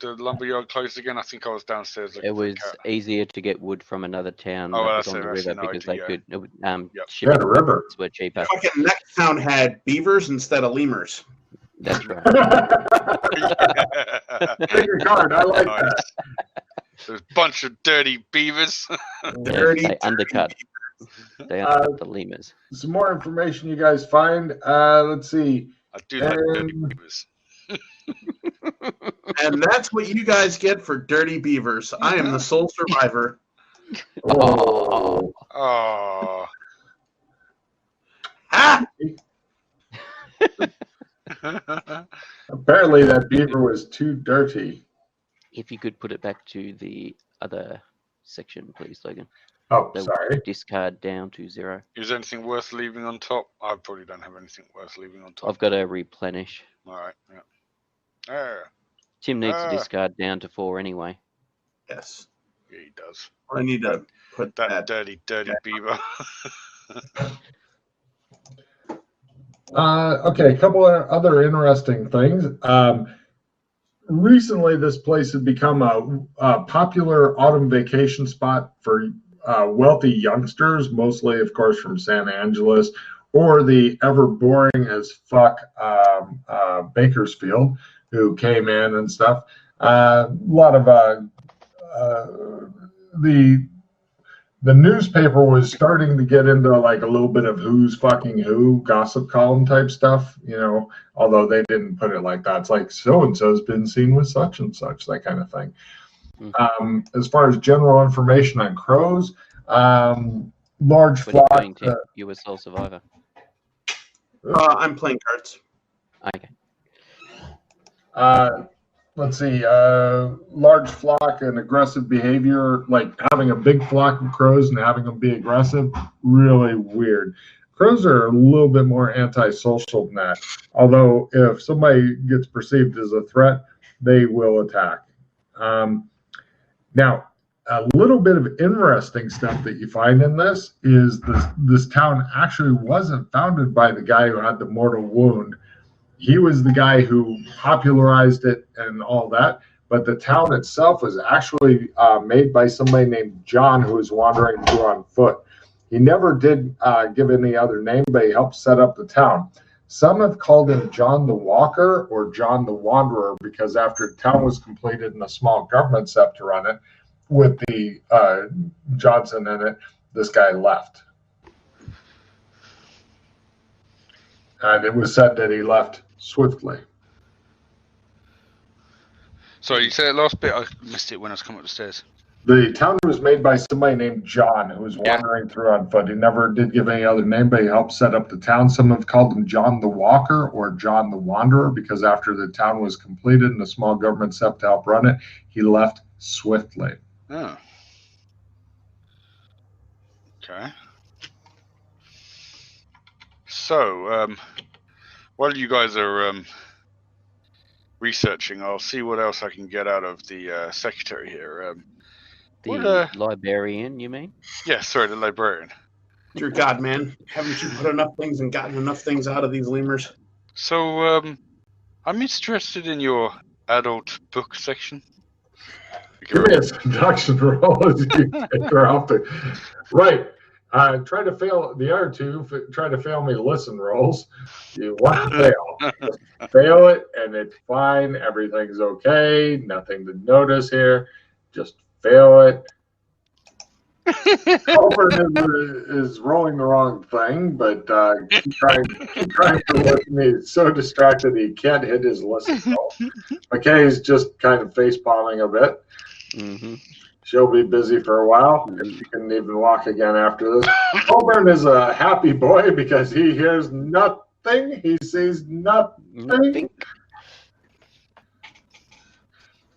lumberyard closed again. I think I was downstairs looking It for a was cat. easier to get wood from another town Oh, that was that's on the it, river actually, no, because I they do, could ship Yeah, the river. were cheaper. Fucking next town had beavers instead of lemurs. That's right. Take your card. I like that. There's a bunch of dirty beavers. Dirty, They undercut. They undercut the lemurs. Some more information you guys find. Let's see. I do like dirty beavers. And that's what you guys get for dirty beavers. I am the sole survivor. Oh. Oh. Ah! Apparently that beaver was too dirty. If you could put it back to the other section, please, Logan. Oh, The sorry. discard down to 0. Is there anything worth leaving on top? I probably don't have anything worth leaving on top. I've got to replenish. All right. Yeah. Tim needs to discard down to 4 anyway. Yes. Yeah, he does. I need to put That that. dirty beaver. Okay, a couple of other interesting things. Recently, this place had become a popular autumn vacation spot for wealthy youngsters, mostly, of course, from San Angeles, or the ever boring as fuck Bakersfield, who came in and stuff. A lot of the newspaper was starting to get into like a little bit of who's fucking who, gossip column type stuff, you know, although they didn't put it like that. It's like so-and-so's been seen with such and such, that kind of thing. As far as general information on crows, large What are you flock. doing, Tim? You were sole survivor. I'm playing cards. Okay. Let's see, large flock and aggressive behavior, like having a big flock of crows and having them be aggressive, really weird. Crows are a little bit more antisocial than that. Although if somebody gets perceived as a threat, they will attack. Now, a little bit of interesting stuff that you find in this is this town actually wasn't founded by the guy who had the mortal wound. He was the guy who popularized it and all that. But the town itself was actually made by somebody named John, who was wandering through on foot. He never did give any other name, but he helped set up the town. Some have called him John the Walker or John the Wanderer because after the town was completed and a small government set to run it, with the Johnson in it, this guy left. And it was said that he left swiftly. Sorry, you said the last bit. I missed it when I was coming up the stairs. The town was made by somebody named John, who was wandering through on foot. He never did give any other name, but he helped set up the town. Some have called him John the Walker or John the Wanderer because after the town was completed and a small government set up to help run it, he left swiftly. Oh. Okay. So, while you guys are researching, I'll see what else I can get out of the secretary here. The librarian, you mean? Yeah, sorry, the librarian. Dear God, man, haven't you put enough things and gotten enough things out of these lemurs? So, I'm interested in your adult book section. Give me a seduction roll as you get her off the right. Try to fail the other two. Try to fail me listen rolls. You want to fail. Just fail it, and it's fine. Everything's okay. Nothing to notice here. Just fail it. Colbert is rolling the wrong thing, but keep trying to listen. He's so distracted he can't hit his listen roll. McKay's just kind of face palming a bit. Mm-hmm. She'll be busy for a while if she can even walk again after this. Colburn is a happy boy because he hears nothing. He sees nothing.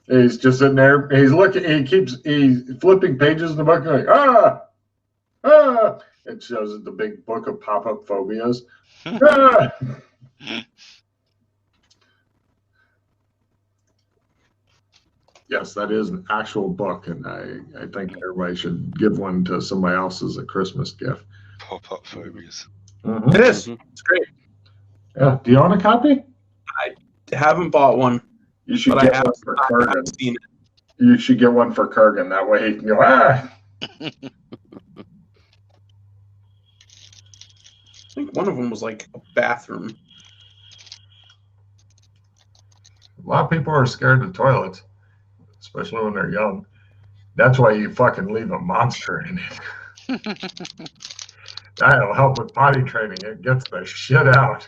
He's just sitting there. He's looking. He's flipping pages in the book, going ah. It shows the big book of pop-up phobias. Ah. Yes, that is an actual book, and I think everybody should give one to somebody else as a Christmas gift. Pop-up phobias. Mm-hmm. It is. It's great. Yeah. Do you own a copy? I haven't bought one. You should But get I have, one for Kurgan. I've seen it. You should get one for Kurgan. That way he can go, ah! I think one of them was like a bathroom. A lot of people are scared of toilets, especially when they're young. That's why you fucking leave a monster in it. That'll help with potty training. It gets the shit out.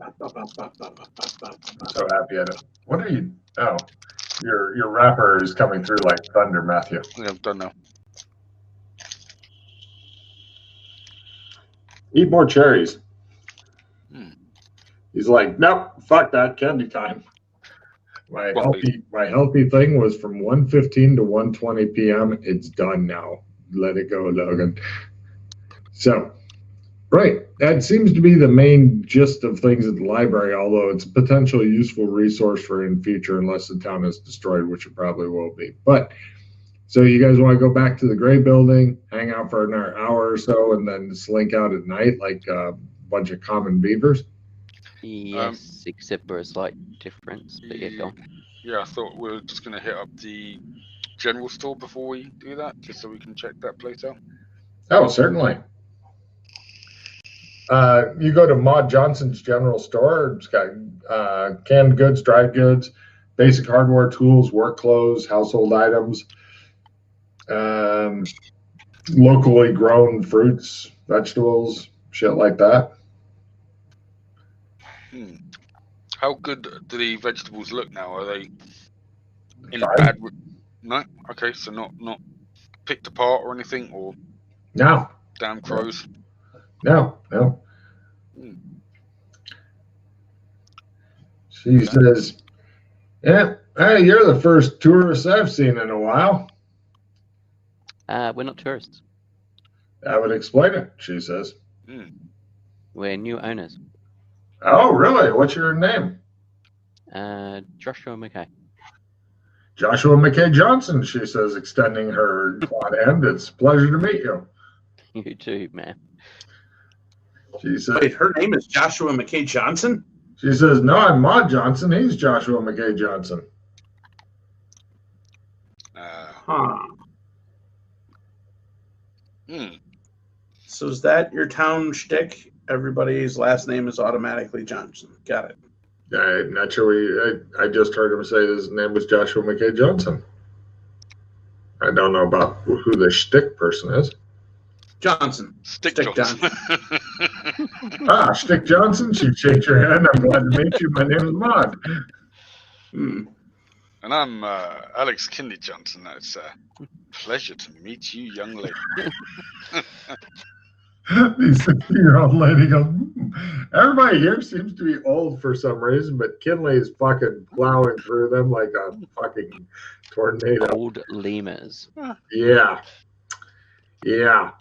I'm so happy at it. What are you? Oh, your wrapper is coming through like thunder, Matthew. Yeah, I'm done now. Eat more cherries. Hmm. He's like, nope, fuck that, candy time. My healthy thing was from 1:15 to 1:20 p.m. It's done now. Let it go, Logan. So, right, that seems to be the main gist of things at the library, although it's a potentially useful resource for in future unless the town is destroyed, which it probably will be. But, so you guys want to go back to the gray building, hang out for another hour or so, and then slink out at night like a bunch of common beavers? Yes, except for a slight difference. But yeah, go on. Yeah, I thought we were just going to hit up the general store before we do that, just so we can check that place out. Oh, certainly. You go to Maud Johnson's general store. It's got canned goods, dried goods, basic hardware, tools, work clothes, household items, locally grown fruits, vegetables, shit like that. How good do the vegetables look now? Are they in Fine. bad? No. Okay, so not picked apart or anything, or No, damn crows. no. She says, yeah, hey, you're the first tourist I've seen in a while. We're not tourists. That would explain it, she says. We're new owners. Oh, really? What's your name? Joshua McKay. Joshua McKay Johnson, she says, extending her clawed hand. It's a pleasure to meet you. You too, man. She says, Wait, her name is Joshua McKay Johnson? she says, no, I'm Maud Johnson. He's Joshua McKay Johnson. Huh. Hmm. So is that your town shtick? Everybody's last name is automatically Johnson. Got it. I'm not sure. I just heard him say his name was Joshua McKay Johnson. I don't know about who the shtick person is. Johnson. Stick Stick Johnson. Ah, Shtick Johnson. She shakes her hand. I'm glad to meet you. My name is Maud. Hmm. And I'm Alex Kinley Johnson. It's a pleasure to meet you, young lady. The 60-year-old lady goes, everybody here seems to be old for some reason, but Kinley is fucking plowing through them like a fucking tornado. Old lemurs. Yeah. Yeah.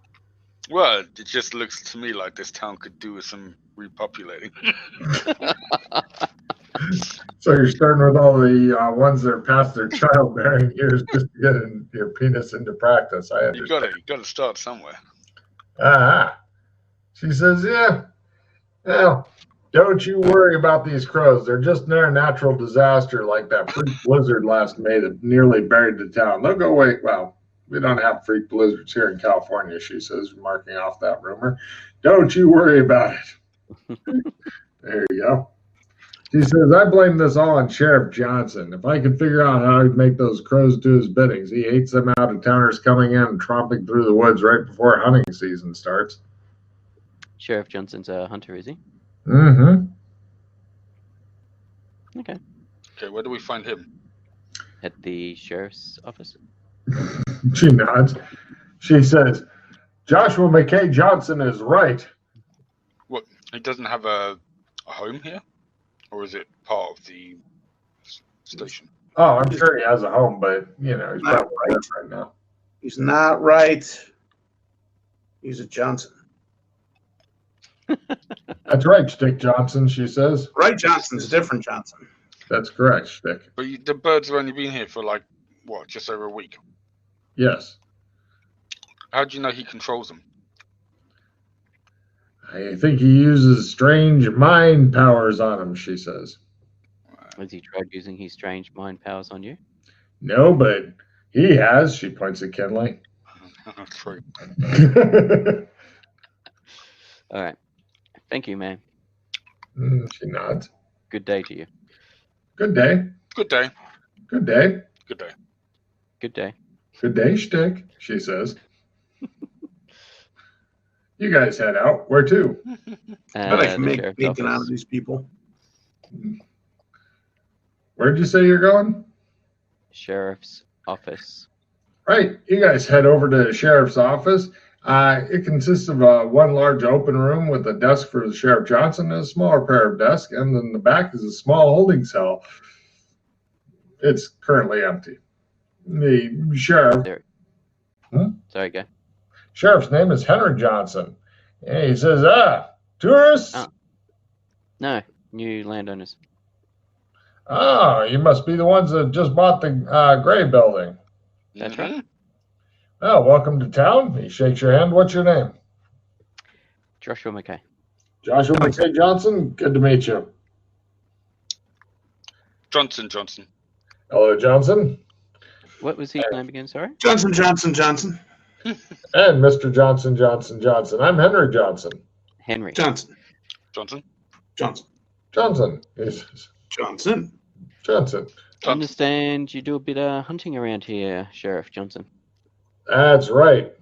Well, it just looks to me like this town could do with some repopulating. So you're starting with all the ones that are past their childbearing years just to get your penis into practice. I understand. You gotta start somewhere. Ah. She says, yeah. Well, don't you worry about these crows. They're just near a natural disaster like that freak blizzard last May that nearly buried the town. They'll go away. Well, we don't have freak blizzards here in California, she says, marking off that rumor. Don't you worry about it. There you go. She says, I blame this all on Sheriff Johnson. If I could figure out how he'd make those crows do his biddings. He hates them out-of-towners coming in and tromping through the woods right before hunting season starts. Sheriff Johnson's a hunter, is he? Mm-hmm. Okay. Okay, where do we find him? At the sheriff's office? She nods. She says, Joshua McKay Johnson is right. What? He doesn't have a home here, or is it part of the station? Oh, I'm sure he has a home, but, he's Not probably right. right now. He's not right. He's a Johnson. That's right, Stick Johnson, she says. Right Johnson's a different Johnson. That's correct, Stick. But the birds have only been here for like, what, just over a week? Yes. How do you know he controls them? I think he uses strange mind powers on him, she says. Has he tried using his strange mind powers on you? No, but he has, she points at Kinley. True. All right. Thank you, man. She nods. Good day to you. Good day. Good day. Good day. Good day. Good day. Good day, Shtick, she says. You guys head out. Where to? But I can The make sheriff's bacon out office. of these people. Where'd you say you're going? Sheriff's office. Right. You guys head over to the sheriff's office. It consists of one large open room with a desk for the Sheriff Johnson and a smaller pair of desks, and then the back is a small holding cell. It's currently empty. The sheriff, Sorry, go. sheriff's name is Henry Johnson. And he says, tourists? Oh. No, new landowners. Oh, you must be the ones that just bought the gray building. That's right. Oh, welcome to town. He shakes your hand. What's your name? Joshua McKay. Joshua McKay Johnson. Good to meet you. Johnson. Hello, Johnson. What was his name again? Sorry. Johnson. And Mr. Johnson. I'm Henry Johnson. Henry. Johnson. Johnson. He says, Johnson. I understand you do a bit of hunting around here, Sheriff Johnson. That's right.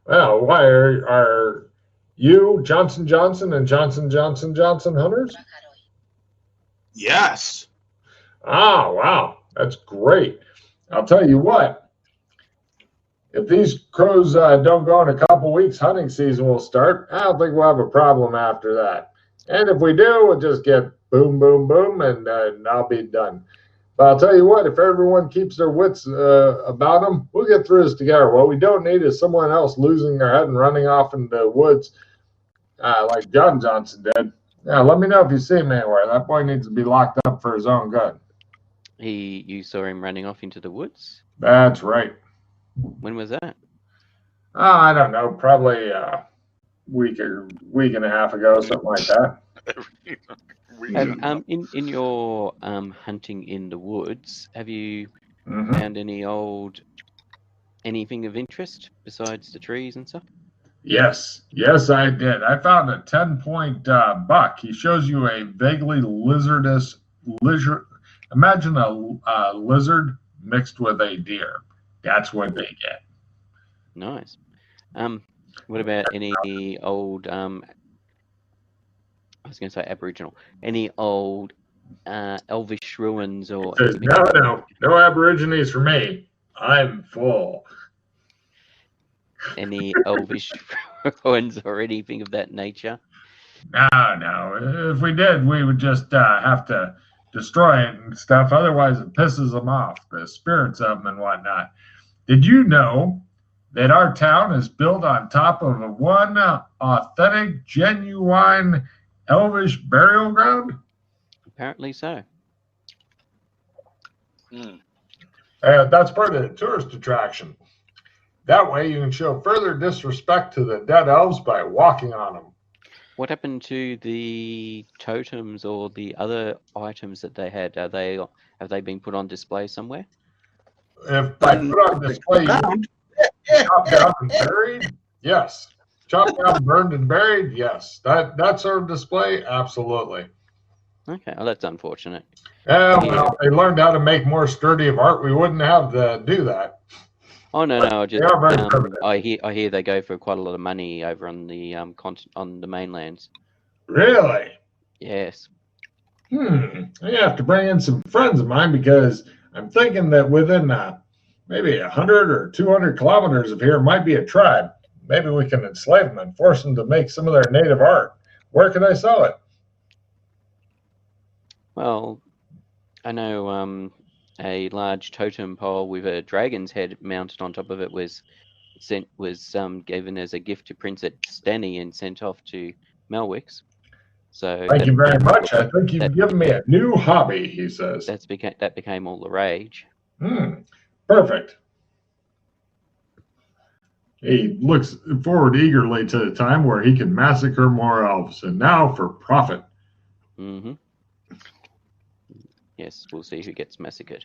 Well, why are you Johnson and Johnson hunters? Yes. Ah, wow. That's great. I'll tell you what. If these crows don't go in a couple weeks, hunting season will start. I don't think we'll have a problem after that. And if we do, we'll just get boom, boom, boom, and I'll be done. But I'll tell you what, if everyone keeps their wits about them, we'll get through this together. What we don't need is someone else losing their head and running off into the woods like John Johnson did. Yeah, let me know if you see him anywhere. That boy needs to be locked up for his own good. You saw him running off into the woods? That's right. When was that? I don't know, probably a week and a half ago, something like that. In your hunting in the woods, have you Mm-hmm. found anything of interest besides the trees and stuff? Yes, I did. I found a 10-point buck. He shows you a vaguely lizard. Imagine a lizard mixed with a deer. That's what they get. Nice. What about any old? I was going to say Aboriginal. Any old Elvish ruins or? No Aborigines for me. I'm full. Any Elvish ruins or anything of that nature? No. If we did, we would just have to destroy it and stuff. Otherwise, it pisses them off, the spirits of them and whatnot. Did you know that our town is built on top of one authentic, genuine Elvish burial ground? Apparently so. That's part of the tourist attraction. That way you can show further disrespect to the dead elves by walking on them. What happened to the totems or the other items that they had? Have they been put on display somewhere? If by put on display, chopped down and buried, yes. Chopped down, burned, and buried, yes. That sort of display, absolutely. Okay, well, that's unfortunate. Well, if they learned how to make more sturdy of art, we wouldn't have to do that. Oh no! Just I hear they go for quite a lot of money over on the on the mainlands. Really? Yes. I have to bring in some friends of mine because I'm thinking that within maybe 100 or 200 kilometers of here might be a tribe. Maybe we can enslave them and force them to make some of their native art. Where can I sell it? Well, I know a large totem pole with a dragon's head mounted on top of it was given as a gift to Princess Stanny and sent off to Melwicks. So thank you very much. I think you've given me a new hobby, he says. That became all the rage. Perfect. He looks forward eagerly to the time where he can massacre more elves. And now for profit. Mm-hmm. Yes, we'll see who gets massacred.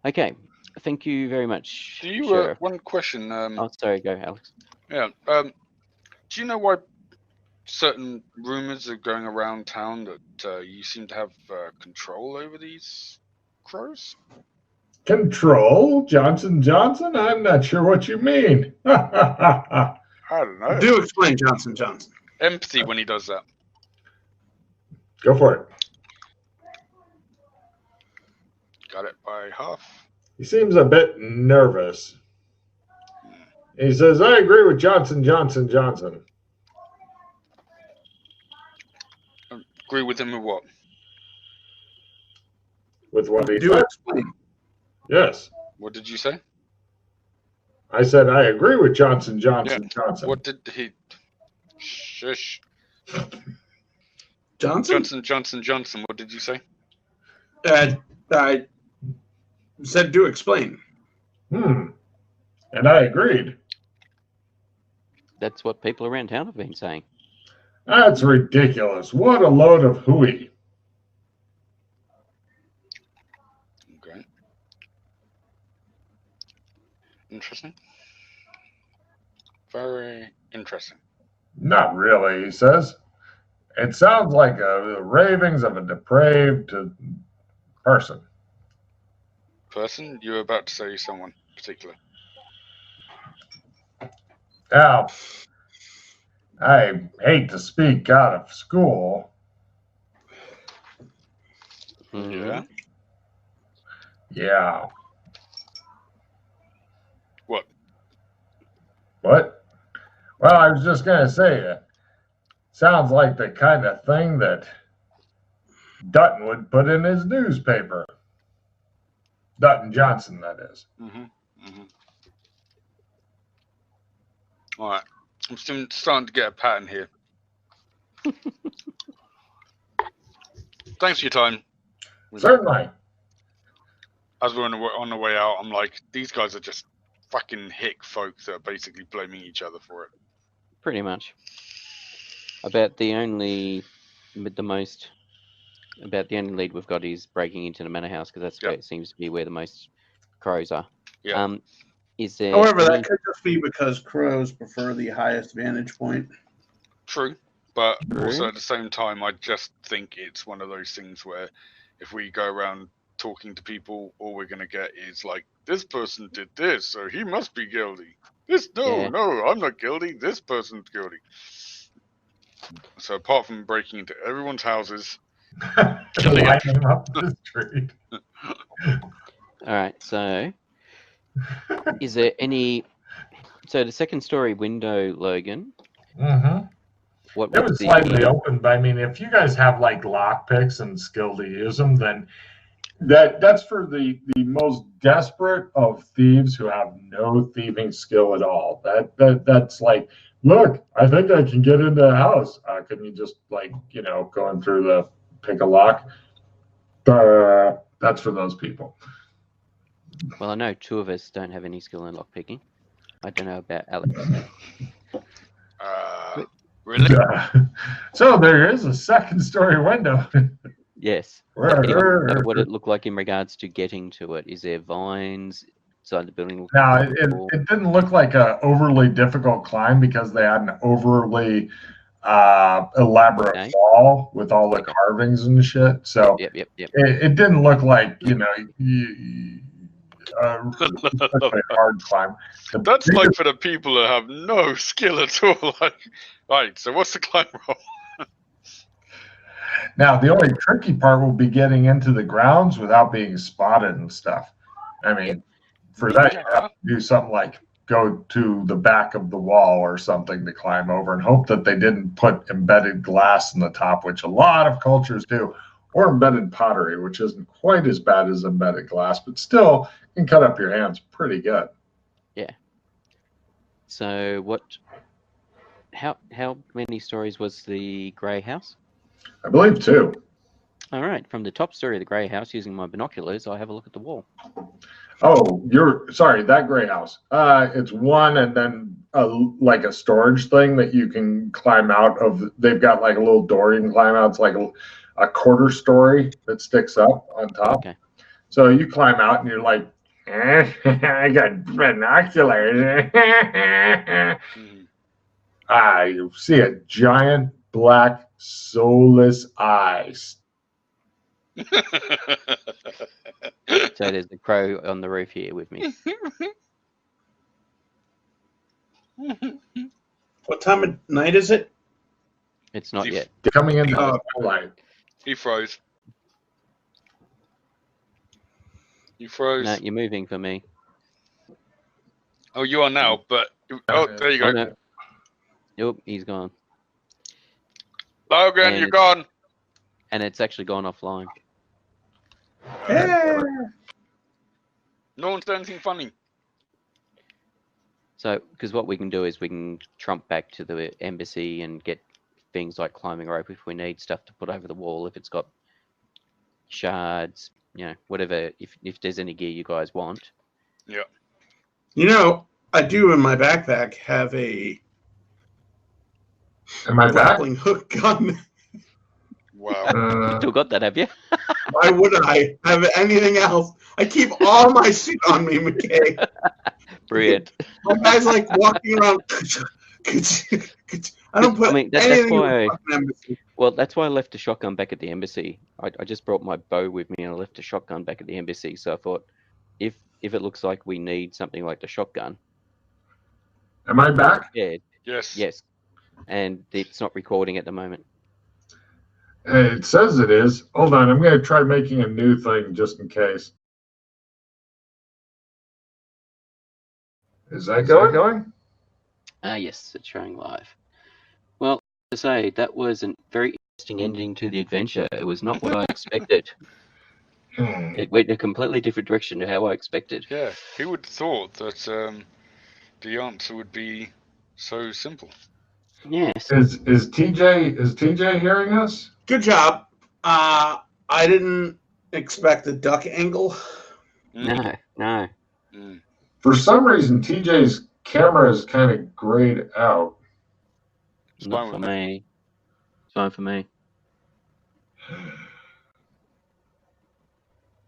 Okay, thank you very much. Do you one question? Sorry, go, Alex. Yeah. Do you know why certain rumors are going around town that you seem to have control over these crows? Control? Johnson? I'm not sure what you mean. I don't know. Do explain, Johnson. Empathy when he does that. Go for it. Got it by half. He seems a bit nervous. He says, I agree with Johnson. Agree with him with what? With what he Do said. explain. Yes. What did you say? I said, I agree with Johnson. What did he... Shush. Johnson, what did you say? I said do explain. And I agreed. That's what people around town have been saying. That's ridiculous. What a load of hooey. Okay. Interesting. Very interesting. Not really, he says. It sounds like the ravings of a depraved person. Person? You were about to say someone particular. Now, I hate to speak out of school. Yeah? Yeah. What? What? Well, I was just going to say, Sounds like the kind of thing that Dutton would put in his newspaper. Dutton Johnson, that is. All right. I'm still starting to get a pattern here. Thanks for your time. Certainly. As we're on the way out, I'm like, these guys are just fucking hick folks that are basically blaming each other for it. Pretty much. About the only lead we've got is breaking into the manor house, because that's where it seems to be where the most crows are. Yeah. Is there However, any... that could just be because crows prefer the highest vantage point. True. But True. also at the same time, I just think it's one of those things where if we go around talking to people, all we're going to get is like, this person did this, so he must be guilty. No, I'm not guilty. This person's guilty. So apart from breaking into everyone's houses, Lining up the street. All right, so is there any... So the second story window, Logan, Mm-hmm. It was slightly open, but I mean, if you guys have like lockpicks and skill to use them, then that's for the most desperate of thieves who have no thieving skill at all. That's like, look, I think I can get into the house. Can you just like, going through the pick a lock? That's for those people. Well, I know two of us don't have any skill in lockpicking. I don't know about Alex. Really? So there is a second story window. Yes. What it looked like in regards to getting to it? Is there vines inside the building? No, it didn't look like a overly difficult climb because they had an overly elaborate wall with all the carvings and shit. So yep. It didn't look like a hard climb. That's like for the people that have no skill at all. Like, right. So what's the climb roll? Now the only tricky part will be getting into the grounds without being spotted and stuff. I mean, for that you have to do something like go to the back of the wall or something to climb over and hope that they didn't put embedded glass in the top, which a lot of cultures do, or embedded pottery, which isn't quite as bad as embedded glass, but still can cut up your hands pretty good. Yeah. So how many stories was the grey house? I believe 2. All right. From the top story of the grey house, using my binoculars, I have a look at the wall. Oh, sorry, that grey house. It's one, and then like a storage thing that you can climb out of. They've got like a little door you can climb out. It's like a quarter story that sticks up on top. Okay. So you climb out and you're like, I got binoculars. You see a giant black soulless eyes. So there's a crow on the roof here with me. What time of night is it? It's not yet. Coming into the light. He froze. You froze. No, you're moving for me. Oh, you are now, but there you go. Oh, no. Nope, he's gone. Logan, you're gone. And it's actually gone offline. Yeah. No one's done anything funny. So, because what we can do is we can trump back to the embassy and get things like climbing rope if we need stuff to put over the wall, if it's got shards, whatever, if there's any gear you guys want. Yeah. I do in my backpack have a grappling hook gun. Wow. You still got that, have you? Why would I have anything else? I keep all my shit on me, McKay. Brilliant. My guy's like walking around. I don't put anything in the embassy. Well, that's why I left the shotgun back at the embassy. I just brought my bow with me and I left the shotgun back at the embassy. So I thought, if it looks like we need something like the shotgun. Am I back? Yeah. Yes. And it's not recording at the moment. It says it is. Hold on, I'm going to try making a new thing just in case. Is that going? Yes, it's showing live. Well, to say that was a very interesting ending to the adventure. It was not what I expected. It went in a completely different direction to how I expected. Yeah, who would have thought that the answer would be so simple? Yes. Is TJ hearing us? Good job. I didn't expect the duck angle. No. Mm. For some reason, TJ's camera is kind of grayed out. It's Not fine for with me. me. It's fine for me.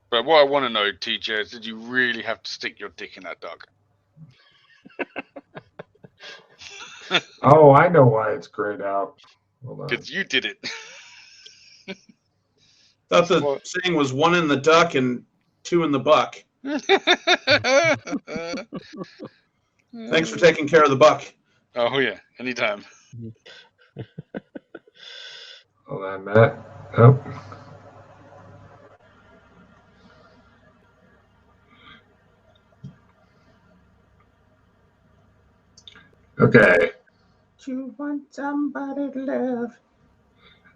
But what I want to know, TJ, is did you really have to stick your dick in that duck? Oh, I know why it's grayed out. Hold on. Because you did it. Thought the Well- saying was 1 in the duck and 2 in the buck. Thanks for taking care of the buck. Oh yeah, anytime. Hold on, Matt. Oh. Okay. You want somebody to love?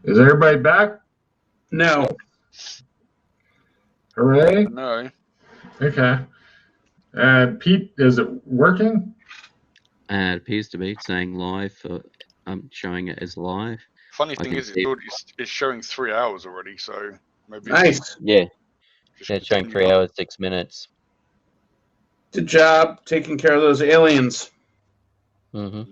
Is everybody back? No. Hooray. No. Okay. Pete, is it working? It appears to be saying live. I'm showing it as live. Funny I thing can is, see it. it's showing 3 hours already, so maybe Nice. Yeah, Just it's showing continue 3 on. hours 6 minutes. Good job taking care of those aliens. hmm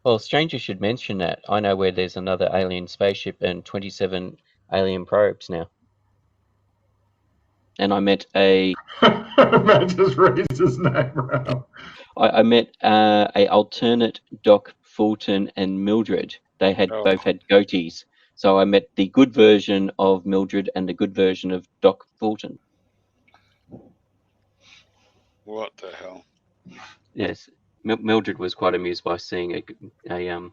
Well, stranger should mention that. I know where there's another alien spaceship and 27 alien probes now. And I met Matt just raised his eyebrow. I met a alternate Doc Fulton and Mildred. They had Oh. both had goatees. So I met the good version of Mildred and the good version of Doc Fulton. What the hell? Yes, Mildred was quite amused by seeing a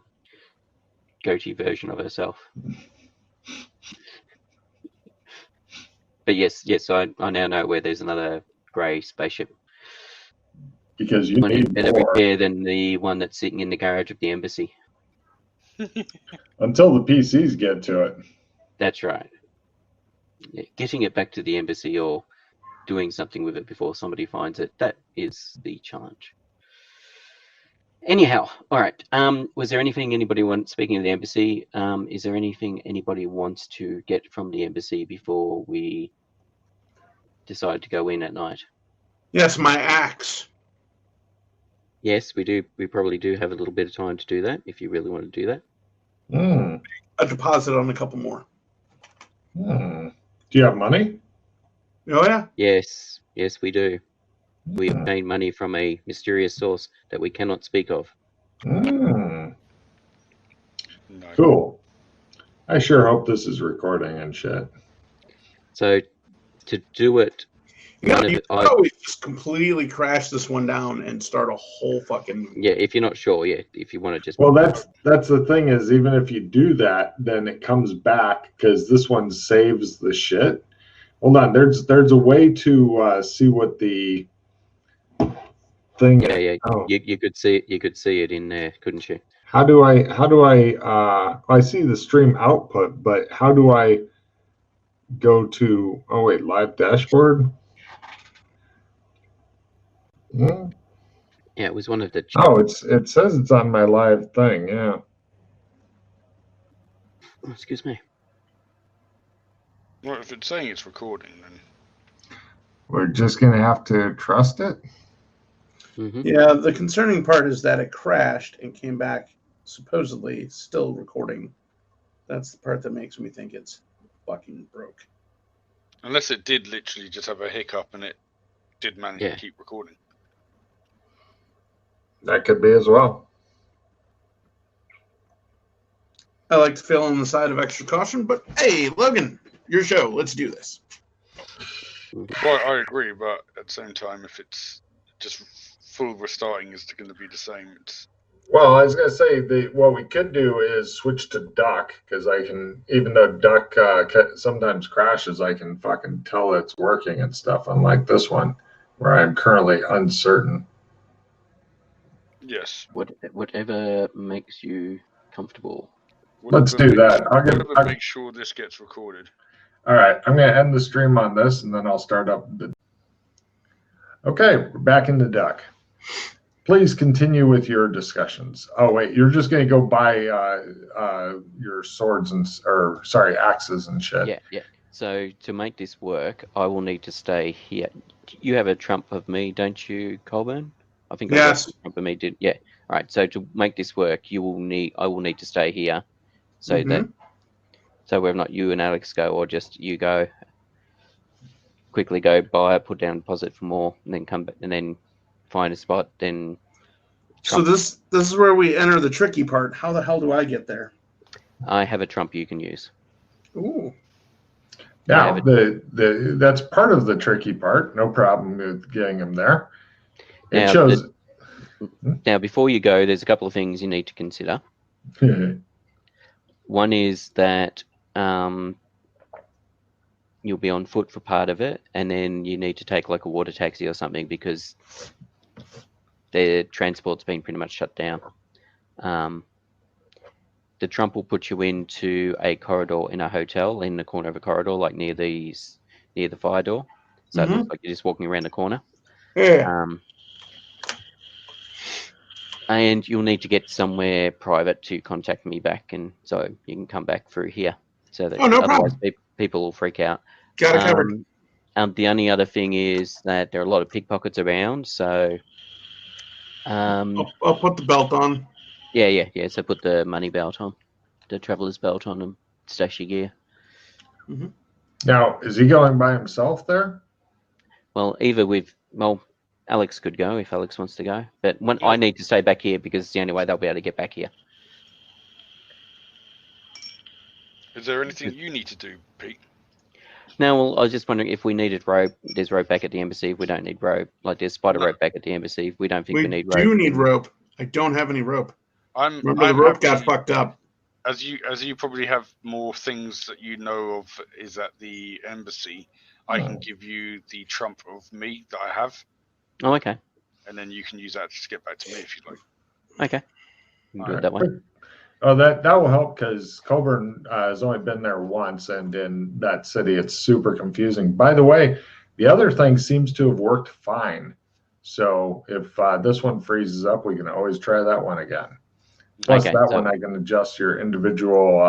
goatee version of herself. But yes, I now know where there's another grey spaceship. Because you One in need better more. repair than the one that's sitting in the garage of the embassy. Until the PCs get to it. That's right. Yeah, getting it back to the embassy or doing something with it before somebody finds it, that is the challenge. Anyhow, all right. Was there anything anybody wants, speaking of the embassy, is there anything anybody wants to get from the embassy before we decide to go in at night? Yes, my axe. Yes, we do. We probably do have a little bit of time to do that if you really want to do that. A deposit on a couple more. Do you have money? Oh, yeah? Yes, we do. We obtain money from a mysterious source that we cannot speak of. No. Cool. I sure hope this is recording and shit. So to do it, You one of could the, I, always just completely crash this one down and start a whole fucking... yeah, if you're not sure, yeah, if you want to just Well, that's the thing is, even if you do that, then it comes back because this one saves the shit. Hold on, there's a way to see what the thing. yeah, Oh. you could see it. You could see it in there, couldn't you? How do I I see the stream output, but how do I go to, oh wait, live dashboard? Hmm? Yeah, it was one of the. Oh, it says it's on my live thing. Yeah. Oh, excuse me. Well, if it's saying it's recording, then We're just gonna have to trust it. Yeah, the concerning part is that it crashed and came back supposedly still recording. That's the part that makes me think it's fucking broke. unless it did literally just have a hiccup and it did manage to keep recording. That could be as well. I like to fail on the side of extra caution, but hey, Logan, your show. Let's do this. Well, I agree, but at the same time, if it's just full restarting is going to be the same. It's... Well, I was gonna say what we could do is switch to Duck because I can, even though Duck sometimes crashes, I can fucking tell it's working and stuff. Unlike this one, where I'm currently uncertain. Yes. Whatever makes you comfortable. Let's do that. I'll make sure this gets recorded. All right, I'm going to end the stream on this, and then I'll start up. Okay, we're back in the duck. Please continue with your discussions. Oh wait, you're just going to go buy your swords axes and shit. Yeah, yeah. So to make this work, I will need to stay here. You have a trump of me, don't you, Colburn? I think Yes. I got a trump of me. Did yeah. All right. So to make this work, I will need to stay here, so that whether or not you and Alex go or just you go, quickly go buy it, put down deposit for more, and then come back and then find a spot. Then. So this is where we enter the tricky part. How the hell do I get there? I have a trump you can use. Ooh. Now, that's part of the tricky part. No problem with getting him there. It shows. Now, before you go, there's a couple of things you need to consider. One is that you'll be on foot for part of it, and then you need to take like a water taxi or something because their transport's been pretty much shut down. The trump will put you into a corridor in a hotel in the corner of a corridor, like near the fire door. So it looks like you're just walking around the corner. Yeah. And you'll need to get somewhere private to contact me back, and so you can come back through here. So that otherwise people will freak out. Got it covered. The only other thing is that there are a lot of pickpockets around, so I'll put the belt on. Yeah. So put the money belt on, the traveler's belt on, and stash your gear. Now, is he going by himself there? Well, Alex could go if Alex wants to go, but I need to stay back here because it's the only way they'll be able to get back here. Is there anything you need to do, Pete? No, well, I was just wondering if we needed rope. There's rope back at the embassy. If we don't need rope, like there's spider rope back at the embassy. If we don't think we need rope. We do need rope. I don't have any rope. Remember, the rope got fucked up. As you probably have more things that you know of is at the embassy, I can give you the trump of me that I have. Oh, okay. And then you can use that to just get back to me if you'd like. Okay. You can do it that way. Oh, that will help because Colburn has only been there once, and in that city, it's super confusing. By the way, the other thing seems to have worked fine. So if this one freezes up, we can always try that one again. Plus, one I can adjust your individual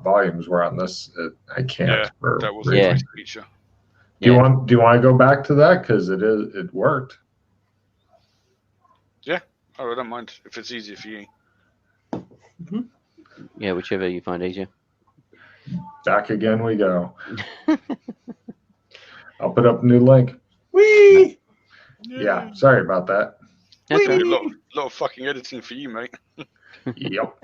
volumes. Where on this, I can't. Yeah, that was a nice feature. Do you want to go back to that because it worked? Yeah, I don't mind if it's easier for you. Yeah, whichever you find easier. Back again we go. I'll put up a new link. Whee! Yeah, sorry about that. That's a lot of fucking editing for you, mate. Yep.